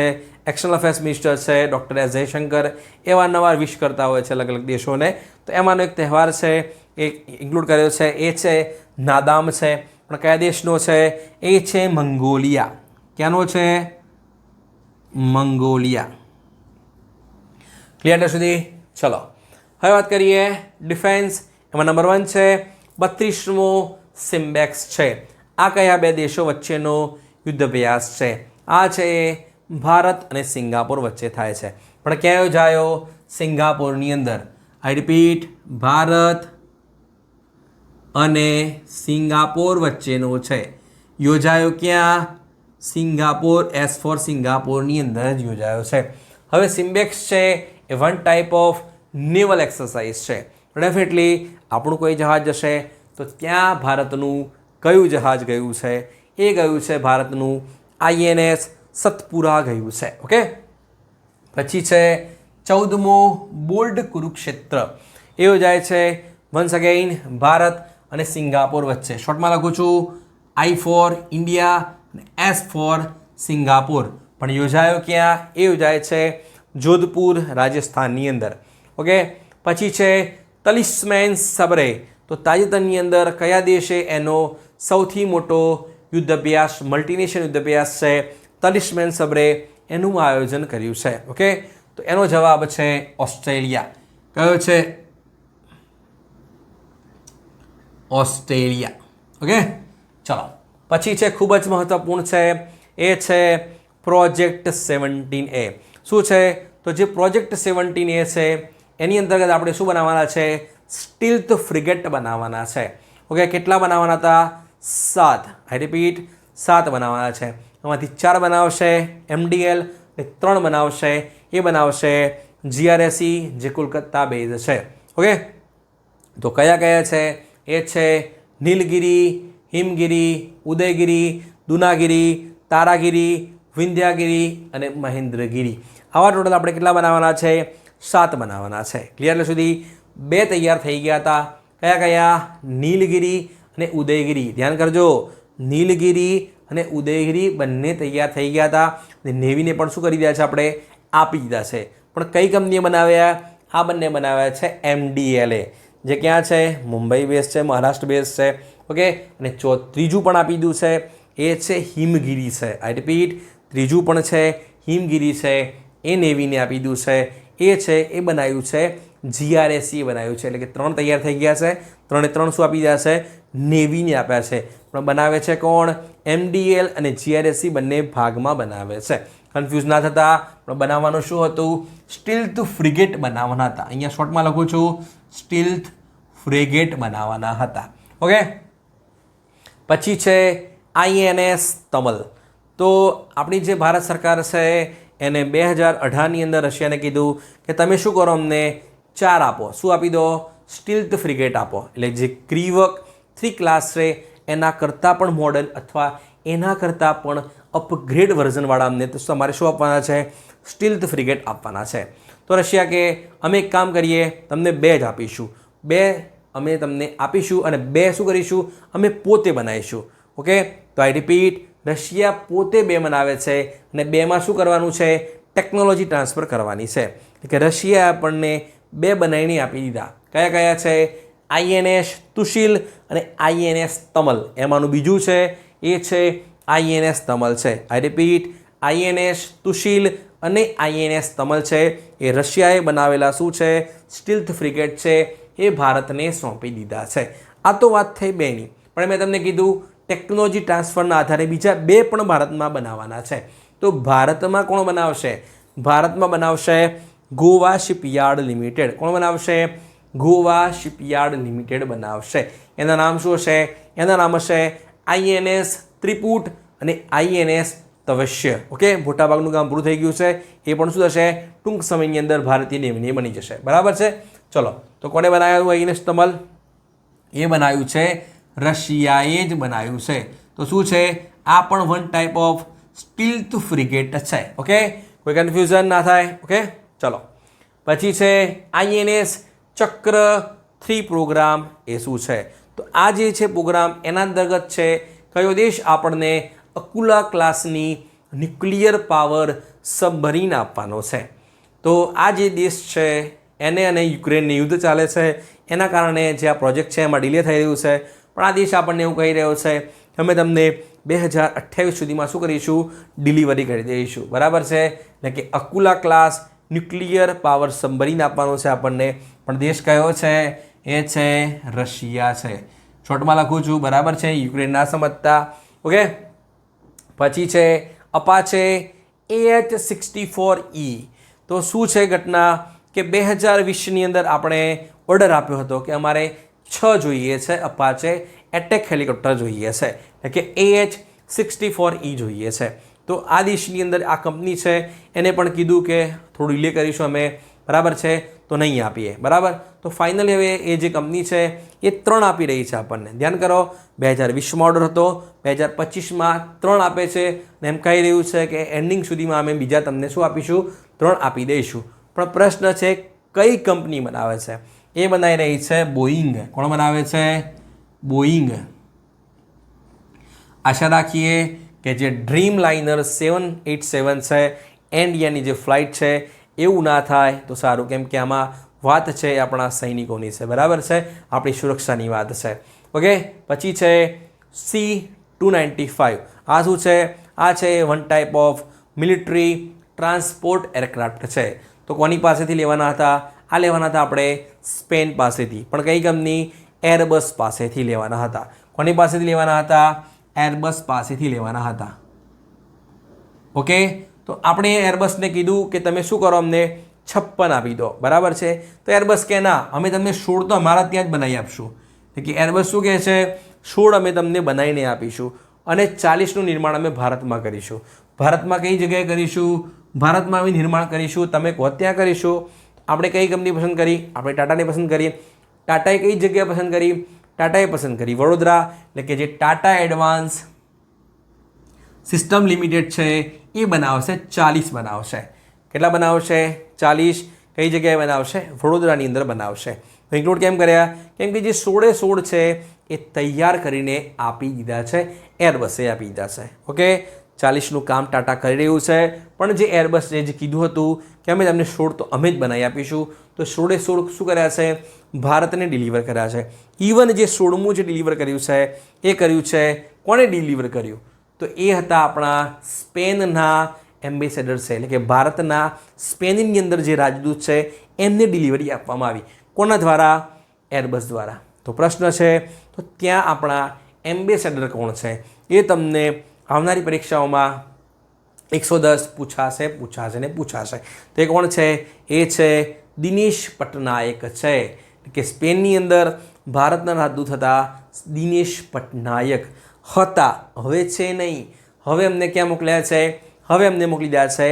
એક્સટર્નલ અફેર્સ મિનિસ્ટર છે ડૉક્ટર એસ જયશંકર, એવા નવા વિશ કરતા હોય છે અલગ અલગ દેશોને. તો એમાંનો એક તહેવાર છે એ ઇન્ક્લુડ કર્યો છે, એ છે નાદામ છે. પણ કયા દેશનો છે? એ છે મંગોલિયા. ક્યાંનો છે? મંગોલિયા. ક્લિયર સુધી? ચલો હવે વાત કરીએ ડિફેન્સ. એમાં નંબર 1 છે 32મો સિમ્બેક્સ છે. આ કયા બે દેશો વચ્ચેનો યુદ્ધ અભ્યાસ છે? આ છે ભારત અને સિંગાપોર વચ્ચે થાય છે. પણ ક્યાં યોજાયો? સિંગાપોરની અંદર. આઈ રિપીટ, ભારત અને સિંગાપોર વચ્ચેનો છે. યોજાયો ક્યાં? સિંગાપોર. એસ ફોર સિંગાપોરની અંદર જ યોજાયો છે. હવે સિમ્બેક્સ છે એ one type of naval exercise છે. ડેફિનેટલી આપણું કોઈ જહાજ જશે તો ત્યાં ભારતનું કયું જહાજ ગયું છે? એ ગયું છે ભારતનું INS સતપુરા ગયું છે. ઓકે, પછી છે 14મો બોલ્ડ કુરુક્ષેત્ર. એ યોજાય છે વન્સ અગેઇન ભારત અને સિંગાપોર વચ્ચે. શોર્ટમાં લખું છું I ફોર ઇન્ડિયા અને S ફોર સિંગાપોર. પણ યોજાયો ક્યાં? એ યોજાય છે જોધપુર રાજસ્થાનની અંદર. ઓકે, પછી છે તલિસ્મેન સબરે. તો તાજેતરની અંદર કયા દેશે એનો સૌથી મોટો યુદ્ધ અભ્યાસ, મલ્ટીનેશનલ યુદ્ધ અભ્યાસ છે તલિસ્મેન સબરે, એનું આયોજન કર્યું છે? ઓકે, તો એનો જવાબ છે ઓસ્ટ્રેલિયા. કયો છે? ઓસ્ટ્રેલિયા. ઓકે, ચલો પછી છે ખૂબ જ મહત્વપૂર્ણ છે, એ છે પ્રોજેક્ટ 17A. શું છે? તો જે પ્રોજેક્ટ 17A છે એની અંતર્ગત આપણે શું બનાવવાના છે? સ્ટીલ્થ ફ્રિગેટ બનાવવાના છે. ઓકે, કેટલા બનાવવાના હતા? 7. આઈ રિપીટ, 7 બનાવવાના છે. એમાંથી 4 બનાવશે MDL અને 3 બનાવશે એ બનાવશે GRSE જે કોલકાતા બેઝ છે. ઓકે, તો કયા કયા છે? એ છે નીલગિરી, હિમગિરી, ઉદયગિરી, દુનાગિરી, તારાગિરી, વિંધ્યાગિરી અને મહેન્દ્રગિરી. આવા ટોટલ આપણે કેટલા બનાવવાના છે? 7 બનાવવાના છે. ક્લિયર સુધી? 2 તૈયાર થઈ ગયા હતા. કયા કયા? નીલગિરી અને ઉદયગિરી. ધ્યાન કરજો, નીલગિરી અને ઉદયગિરી બંને તૈયાર થઈ ગયા હતા. અને નેવીને પણ શું કરી દીધા છે? આપણે આપી દીધા છે. પણ કઈ કંપનીએ બનાવ્યા? આ બંને બનાવ્યા છે MDLA, જે ક્યાં છે? મુંબઈ બેઝ છે, મહારાષ્ટ્ર બેઝ છે. ઓકે, અને ત્રીજું પણ આપી દીધું છે, એ છે હિમગિરી છે. આઈ રિપીટ, ત્રીજું પણ છે હિમગિરી છે, એ નેવીને આપી દીધું છે. એ છે એ બનાવ્યું છે GRSE બનાવ્યું છે. એટલે કે 3 તૈયાર થઈ ગયા છે. 3 શું આપી દીધા છે? નેવીને આપ્યા છે. પણ બનાવે છે કોણ? MDL અને GRSE બંને ભાગમાં બનાવે છે. કન્ફ્યુઝ ના થતા. પણ બનાવવાનું શું હતું? સ્ટીલ્થ ફ્રિગેટ બનાવવાના હતા. અહીંયા શોર્ટમાં લખું છું સ્ટીલ્થ ફ્રિગેટ બનાવવાના હતા. ઓકે, પછી છે INS તમલ. તો આપણી જે ભારત સરકાર છે એને 2018ની અંદર રશિયાને કીધું કે તમે શું કરો, અમને 4 આપો. શું આપી દો? સ્ટીલ્થ ફ્રિગેટ આપો. એટલે જે ક્રીવક 3 ક્લાસ છે એના કરતાં પણ મોડર્ન અથવા એના કરતાં પણ અપગ્રેડ વર્ઝનવાળા અમને તો તમારે શું આપવાના છે? સ્ટીલ્થ ફ્રિગેટ આપવાના છે. તો રશિયા કે અમે એક કામ કરીએ, તમને 2 જ આપીશું. 2 અમે તમને આપીશું અને 2 શું કરીશું? અમે પોતે બનાવીશું. ઓકે, તો આઈ રિપીટ, રશિયા પોતે 2 બનાવે છે અને 2માં શું કરવાનું છે? ટેકનોલોજી ટ્રાન્સફર કરવાની છે. કે રશિયાએ આપણને 2 બનાવીને આપી દીધા. કયા કયા છે? INS તુશીલ અને INS તમલ. એમાંનું બીજું છે એ છે INS તમલ છે. આઈ રિપીટ, INS તુશીલ અને INS તમલ છે એ રશિયાએ બનાવેલા શું છે? સ્ટીલ્થ ફ્રિગેટ છે. એ ભારતને સોંપી દીધા છે. આ તો વાત થઈ 2ની, પણ મેં તમને કીધું ટેકનોલોજી ટ્રાન્સફરના આધારે બીજા 2 પણ ભારતમાં બનાવવાના છે. તો ભારતમાં કોણ બનાવશે? ભારતમાં બનાવશે ગોવા શિપયાર્ડ લિમિટેડ. કોણ બનાવશે? ગોવા શિપયાર્ડ લિમિટેડ બનાવશે. એના નામ શું હશે? એના નામ હશે INS ત્રિપુટ અને INS તવશ્ય. ઓકે, મોટાભાગનું કામ પૂરું થઈ ગયું છે. એ પણ શું થશે? ટૂંક સમયની અંદર ભારતીય નેવીની બની જશે. બરાબર છે? ચલો, તો કોને બનાવ્યું INS તમલ? એ બનાવ્યું છે રશિયાએ જ બનાવ્યું છે. તો શું છે? આ પણ one type of stealth frigate છે. ઓકે, કોઈ કન્ફ્યુઝન ના થાય. ઓકે, ચલો, પછી છે INS ચક્ર 3 પ્રોગ્રામ. એ શું છે? તો આ જે છે પ્રોગ્રામ એના અંતર્ગત છે કયો દેશ આપણને અકુલા ક્લાસની ન્યુક્લિયર પાવર સબમરીન આપવાનો છે. તો આ જે દેશ છે એને અને યુક્રેનની યુદ્ધ ચાલે છે એના કારણે જે આ પ્રોજેક્ટ છે એમાં ડિલે થઈ રહ્યું છે. પણ આ દેશ આપણને એવું કહી રહ્યો છે કે અમે તમને 2028 સુધીમાં શું કરીશું? ડિલિવરી કરી દઈશું. બરાબર છે? એટલે કે અકુલા ક્લાસ ન્યુક્લિયર પાવર સબમરીન આપવાનો છે આપણને. પણ દેશ કયો છે? એ છે રશિયા છે. શોર્ટમાં લખું છું. બરાબર છે? યુક્રેન ના સમજતા. ઓકે, પછી છે અપાચે AH-64E. તો શું છે ઘટના? કે 2020ની અંદર આપણે ઓર્ડર આપ્યો હતો કે અમારે 6 જોઈએ છે અપાચે એટેક હેલિકોપ્ટર જોઈએ છે, એટલે કે AH-64E જોઈએ છે. તો આ દેશની અંદર આ કંપની છે એને પણ કીધું કે થોડું ડિલે કરીશું અમે. બરાબર છે? તો નહીં આપીએ. બરાબર, તો ફાઇનલી હવે એ જે કંપની છે એ 3 આપી રહી છે આપણને. ધ્યાન કરો, 2020માં ઓર્ડર હતો, 2025માં 3 આપે છે ને એમ કહી રહ્યું છે કે એન્ડિંગ સુધીમાં અમે બીજા તમને શું આપીશું? 3 આપી દઈશું. પણ પ્રશ્ન છે કઈ કંપની બનાવે છે? એ બનાવી રહી છે બોઈંગ. કોણ બનાવે છે? બોઈંગ. આશા રાખીએ કે જે ડ્રીમ લાઇનર 787 છે ઇન્ડિયાની જે ફ્લાઇટ છે એવું ના થાય તો સારું, કેમ કે આમાં વાત છે આપણા સૈનિકોની છે. બરાબર છે? આપણી સુરક્ષાની વાત છે. ઓકે, પછી છે C-295. આ શું છે? આ છે one type of military transport aircraft છે. તો કોની પાસેથી લેવાના હતા? આ લેવાના હતા આપણે સ્પેન પાસેથી. પણ કઈ કંપની? એરબસ પાસેથી લેવાના હતા. કોની પાસેથી લેવાના હતા? એરબસ પાસેથી લેવાના હતા. ઓકે, તો આપણે એરબસને કીધું કે તમે શું કરો? અમને 56 આપી દો. બરાબર છે? તો એરબસ કે ના, અમે તમને 16 તો અમારા ત્યાં જ બનાવી આપશું. એટલે કે એરબસ શું કહે છે? 16 અમે તમને બનાવીને આપીશું અને 40નું નિર્માણ અમે ભારતમાં કરીશું. ભારતમાં કઈ જગ્યાએ કરીશું? ભારતમાં અમે નિર્માણ કરીશું. તમે કહો ત્યાં કરીશું. આપણે કઈ કંપની પસંદ કરી? આપણે ટાટાને પસંદ કરી. ટાટાએ કઈ જગ્યાએ પસંદ કરી? ટાટાએ પસંદ કરી વડોદરા. એટલે કે જે ટાટા એડવાન્સ સિસ્ટમ લિમિટેડ છે એ બનાવશે 40 બનાવશે. કેટલા બનાવશે? 40. કઈ જગ્યાએ બનાવશે? વડોદરાની અંદર બનાવશે. ઇન્ક્લુડ કેમ કર્યા? કેમ કે જે 16 છે એ તૈયાર કરીને આપી દીધા છે, એરબસે આપી દીધા છે. ઓકે, 40નું કામ ટાટા કરી રહ્યું છે. પણ જે એરબસે જે કીધું હતું કે અમે તમને 16 તો અમે જ બનાવી આપીશું, તો 16 શું કર્યા છે? ભારતને ડિલિવર કર્યા છે. ઇવન જે 16મું જે ડિલિવર કર્યું છે એ કર્યું છે કોણે ડિલિવર કર્યું? તો એ હતા આપણા સ્પેનના એમ્બેસેડર છે, એટલે કે ભારતના સ્પેનની અંદર જે રાજદૂત છે એમને ડિલિવરી આપવામાં આવી. કોના દ્વારા? એરબસ દ્વારા. તો પ્રશ્ન છે તો ત્યાં આપણા એમ્બેસેડર કોણ છે? એ તમને આવનારી પરીક્ષાઓમાં 110 પૂછાશે. તે કોણ છે? એ છે દિનેશ પટનાયક છે. કે સ્પેનની અંદર ભારતના રાજદૂત હતા દિનેશ પટનાયક હતા. હવે છે નહીં. હવે અમને ક્યાં મોકલ્યા છે? હવે અમને મોકલી દીધા છે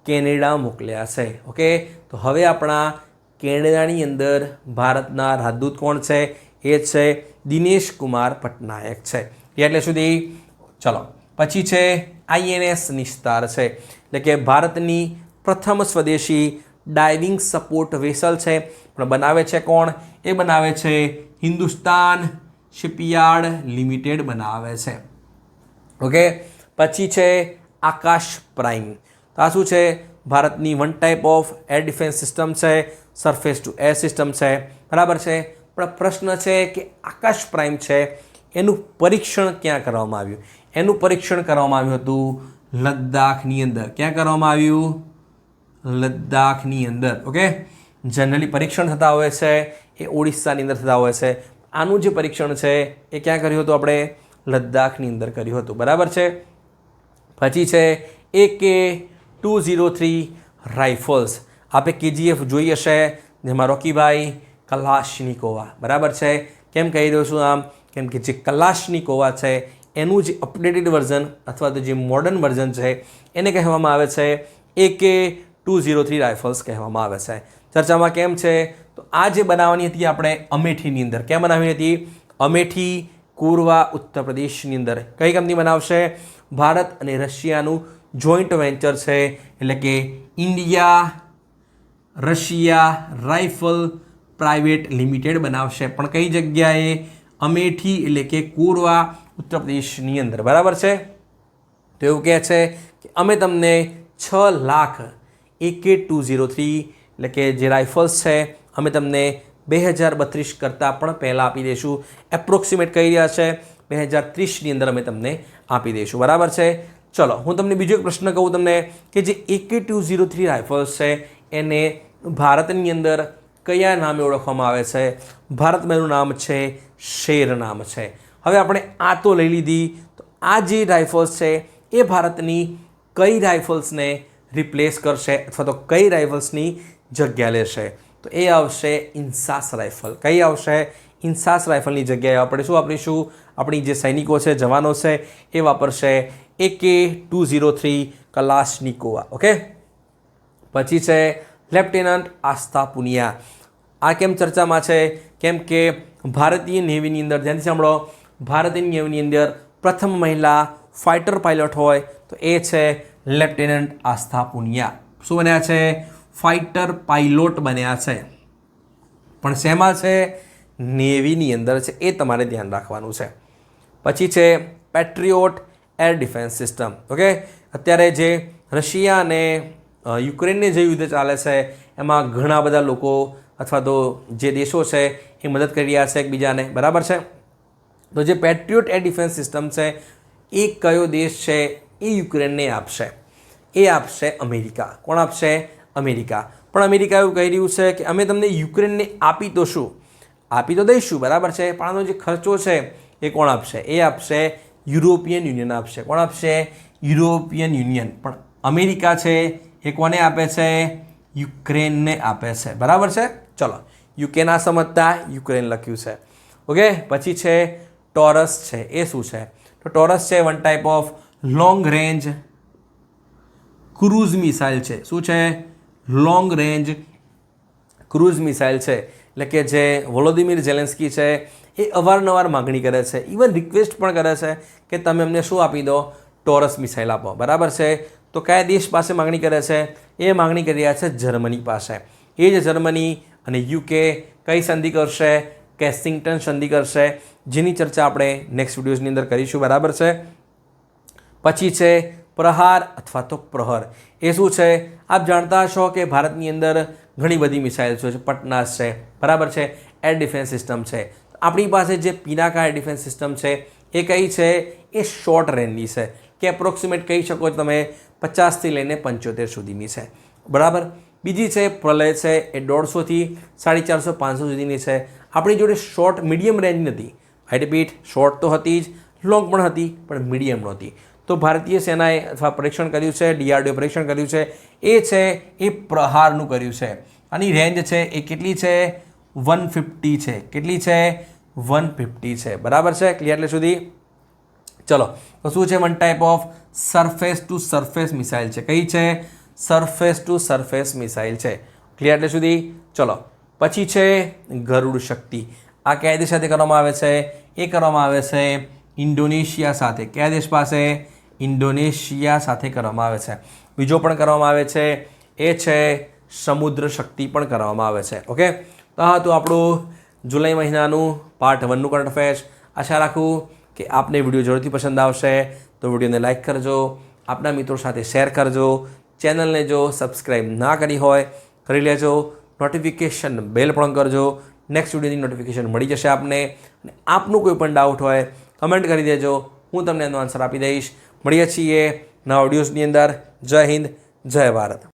કેનેડા મોકલ્યા છે. ઓકે, તો હવે આપણા કેનેડાની અંદર ભારતના રાજદૂત કોણ છે? એ છે દિનેશ કુમાર પટનાયક છે. એટલે સુધી. ચલો, પછી છે INS નિસ્તાર છે, એટલે કે ભારતની પ્રથમ સ્વદેશી ડાઇવિંગ સપોર્ટ વેસલ છે. પણ બનાવે છે કોણ? એ બનાવે છે હિન્દુસ્તાન શિપયાર્ડ લિમિટેડ બનાવે છે. ઓકે, પછી છે આકાશ પ્રાઇમ. તો આ શું છે? ભારતની one type of air defence system છે, સરફેસ ટુ એર સિસ્ટમ છે, બરાબર છે. પણ પ્રશ્ન છે કે આકાશ પ્રાઇમ છે એનું પરીક્ષણ ક્યાં કરવામાં આવ્યું? એનું પરીક્ષણ કરવામાં આવ્યું હતું લદ્દાખની અંદર. ક્યાં કરવામાં આવ્યું? લદ્દાખની અંદર. ઓકે, જનરલી પરીક્ષણ થતા હોય છે એ ઓડિશાની અંદર થતા હોય છે. આનું જે પરીક્ષણ છે એ ક્યાં કર્યું હતું? આપણે લદ્દાખની અંદર કર્યું હતું, બરાબર છે. પછી છે AK-203 રાઇફલ્સ. આપણે KGF જોઈ હશે, જેમાં રોકીભાઈ કલાશનિકોવા, બરાબર છે. કેમ કહી રહ્યો છું આમ? કેમ કે જે કલાશનિકોવા છે એનું જે અપડેટેડ વર્ઝન અથવા તો જે મોડર્ન વર્ઝન છે એને કહેવામાં આવે છે AK-203 રાઇફલ્સ કહેવામાં આવે છે. ચર્ચામાં કેમ છે? તો આ જે બનાવવાની હતી આપણે અમેઠીની અંદર. ક્યાં બનાવવાની હતી? અમેઠી, કોરવા, ઉત્તર પ્રદેશની અંદર. કઈ કંપની બનાવશે? ભારત અને રશિયાનું જોઈન્ટ વેન્ચર છે, એટલે કે India Russia rifle private limited બનાવશે. પણ કઈ જગ્યાએ? અમેઠી એટલે કે કોરવા, ઉત્તર પ્રદેશની અંદર, બરાબર છે. તો એવું કહે છે કે અમે તમને 6 લાખ AK-203 એટલે કે જે રાઇફલ્સ છે અમે તમને 2032 કરતાં પણ પહેલાં આપી દઈશું. એપ્રોક્સિમેટ કહી રહ્યા છે 2030ની અંદર અમે તમને આપી દઈશું, બરાબર છે. ચલો, હું તમને બીજો એક પ્રશ્ન કહું તમને કે જે AK-203 રાઇફલ્સ છે એને ભારતની અંદર કયા નામે ઓળખવામાં આવે છે? ભારતમાં એનું નામ છે શેર નામ છે. હવે આપણે આ તો લઈ લીધી, તો આ જે રાઇફલ્સ છે એ ભારતની કઈ રાઇફલ્સને રિપ્લેસ કરશે અથવા તો કઈ રાઇફલ્સની જગ્યા લેશે? તો એ આવશે ઇન્સાસ રાઇફલ. કઈ આવશે? ઇન્સાસ રાઇફલની જગ્યાએ આપણે શું વાપરીશું? આપણી જે સૈનિકો છે, જવાનો છે, એ વાપરશે AK-203 કલાશનિકોવા. ઓકે, પછી છે લેફ્ટનન્ટ આસ્થા પુનિયા. આ કેમ ચર્ચામાં છે? કેમ કે ભારતીય નેવીની અંદર, ધ્યાનથી સાંભળો, ભારતીય નેવીની અંદર પ્રથમ મહિલા ફાઇટર પાયલોટ હોય તો એ છે લેફ્ટનન્ટ આસ્થા પુનિયા. શું બન્યા છે? ફાઇટર પાયલોટ બન્યા છે. પણ શેમાં છે? નેવીની અંદર છે. એ તમારે ધ્યાન રાખવાનું છે. પછી છે પેટ્રિયોટ એર ડિફેન્સ સિસ્ટમ. ઓકે, અત્યારે જે રશિયા અને યુક્રેનને જે યુદ્ધ ચાલે છે એમાં ઘણા બધા લોકો અથવા તો જે દેશો છે એ મદદ કરી રહ્યા છે એકબીજાને, બરાબર છે. તો જે પેટ્રિયોટ એર ડિફેન્સ સિસ્ટમ છે એ કયો દેશ છે? એ યુક્રેનને આપશે. એ આપશે અમેરિકા. કોણ આપશે? અમેરિકા. પણ અમેરિકા એવું કહી રહ્યું છે કે અમે તમને યુક્રેનને આપી તો શું? આપી તો દઈશું, બરાબર છે, પણ આનો જે ખર્ચો છે એ કોણ આપશે? એ આપશે યુરોપિયન યુનિયન આપશે. કોણ આપશે? European union. પણ અમેરિકા છે એ કોને આપે છે? યુક્રેનને આપે છે, બરાબર છે. ચલો, યુકે ના સમજતા યુક્રેન લખ્યું છે. ઓકે, પછી છે ટોરસ છે. એ શું છે? તો ટોરસ છે one type of long range cruise missile છે. શું છે? લોંગ રેન્જ ક્રૂઝ મિસાઇલ છે. એટલે કે જે વોલોદિમીર ઝેલેન્સ્કી છે એ અવારનવાર માગણી કરે છે, ઇવન રિક્વેસ્ટ પણ કરે છે કે તમે અમને શું આપી દો? ટોરસ મિસાઇલ આપો, બરાબર છે. તો કયા દેશ પાસે માગણી કરે છે? એ માગણી કરી રહ્યા છે જર્મની પાસે. એ જ જર્મની અને યુકે કઈ સંધિ કરશે? કેસિંગ્ટન સંધિ કરશે, જેની ચર્ચા આપણે નેક્સ્ટ વિડીયોઝની અંદર કરીશું, બરાબર છે. પછી છે પ્રહાર અથવા તો પ્રહર. એ શું છે? આપ જાણતા હશો કે ભારતની અંદર ઘણી બધી મિસાઇલ્સ છે. પટનાસ છે, બરાબર છે, એર ડિફેન્સ સિસ્ટમ છે. આપણી પાસે જે પિનાકા એર ડિફેન્સ સિસ્ટમ છે એ કઈ છે? એ શોર્ટ રેન્જની છે, કે એપ્રોક્સિમેટ કહી શકો તમે 50થી લઈને 75 સુધીની છે, બરાબર. બીજી છે પ્રલય છે, એ 150થી 450, 500 સુધીની છે. આપણી જોડે શોર્ટ મીડિયમ રેન્જ નથી. આઈ રિપીટ, શોર્ટ તો હતી જ, લોંગ પણ હતી, પણ મીડિયમ નહોતી. તો ભારતીય સેનાએ અથવા પરીક્ષણ કર્યું છે, DRDO પરીક્ષણ કર્યું છે, એ છે એ પ્રહારનું કર્યું છે. આની રેન્જ છે એ કેટલી છે? 150 છે. કેટલી છે? 150 છે, બરાબર છે. ક્લિયર એટલે સુધી? ચલો, તો શું છે? One type of surface two surface missile છે. કઈ છે? સરફેસ ટુ સરફેસ મિસાઇલ છે. ક્લિયર એટલે સુધી? ચલો, પછી છે ગરુડ શક્તિ. આ કયા દેશ સાથે કરવામાં આવે છે? એ કરવામાં આવે છે ઇન્ડોનેશિયા સાથે. કયા દેશ પાસે? ઇન્ડોનેશિયા સાથે કરવામાં આવે છે. બીજો પણ કરવામાં આવે છે, એ છે સમુદ્ર શક્તિ પણ કરવામાં આવે છે. ઓકે, તો હા, તો આપણું જુલાઈ મહિનાનું પાર્ટ 1નું કરંટ અફેર્સ. આશા રાખું કે આપને વિડીયો જરૂરથી પસંદ આવશે. તો વિડીયોને લાઇક કરજો, આપના મિત્રો સાથે શેર કરજો, ચેનલને જો સબસ્ક્રાઈબ ના કરી હોય કરી લેજો, નોટિફિકેશન બેલ પણ કરજો, નેક્સ્ટ વિડીયોની નોટિફિકેશન મળી જશે આપને. અને આપનું કોઈ પણ ડાઉટ હોય કમેન્ટ કરી દેજો, હું તમને એનો આન્સર આપી દઈશ. મળીએ છીએ નવા વિડીયોઝની અંદર. જય હિન્દ, જય ભારત.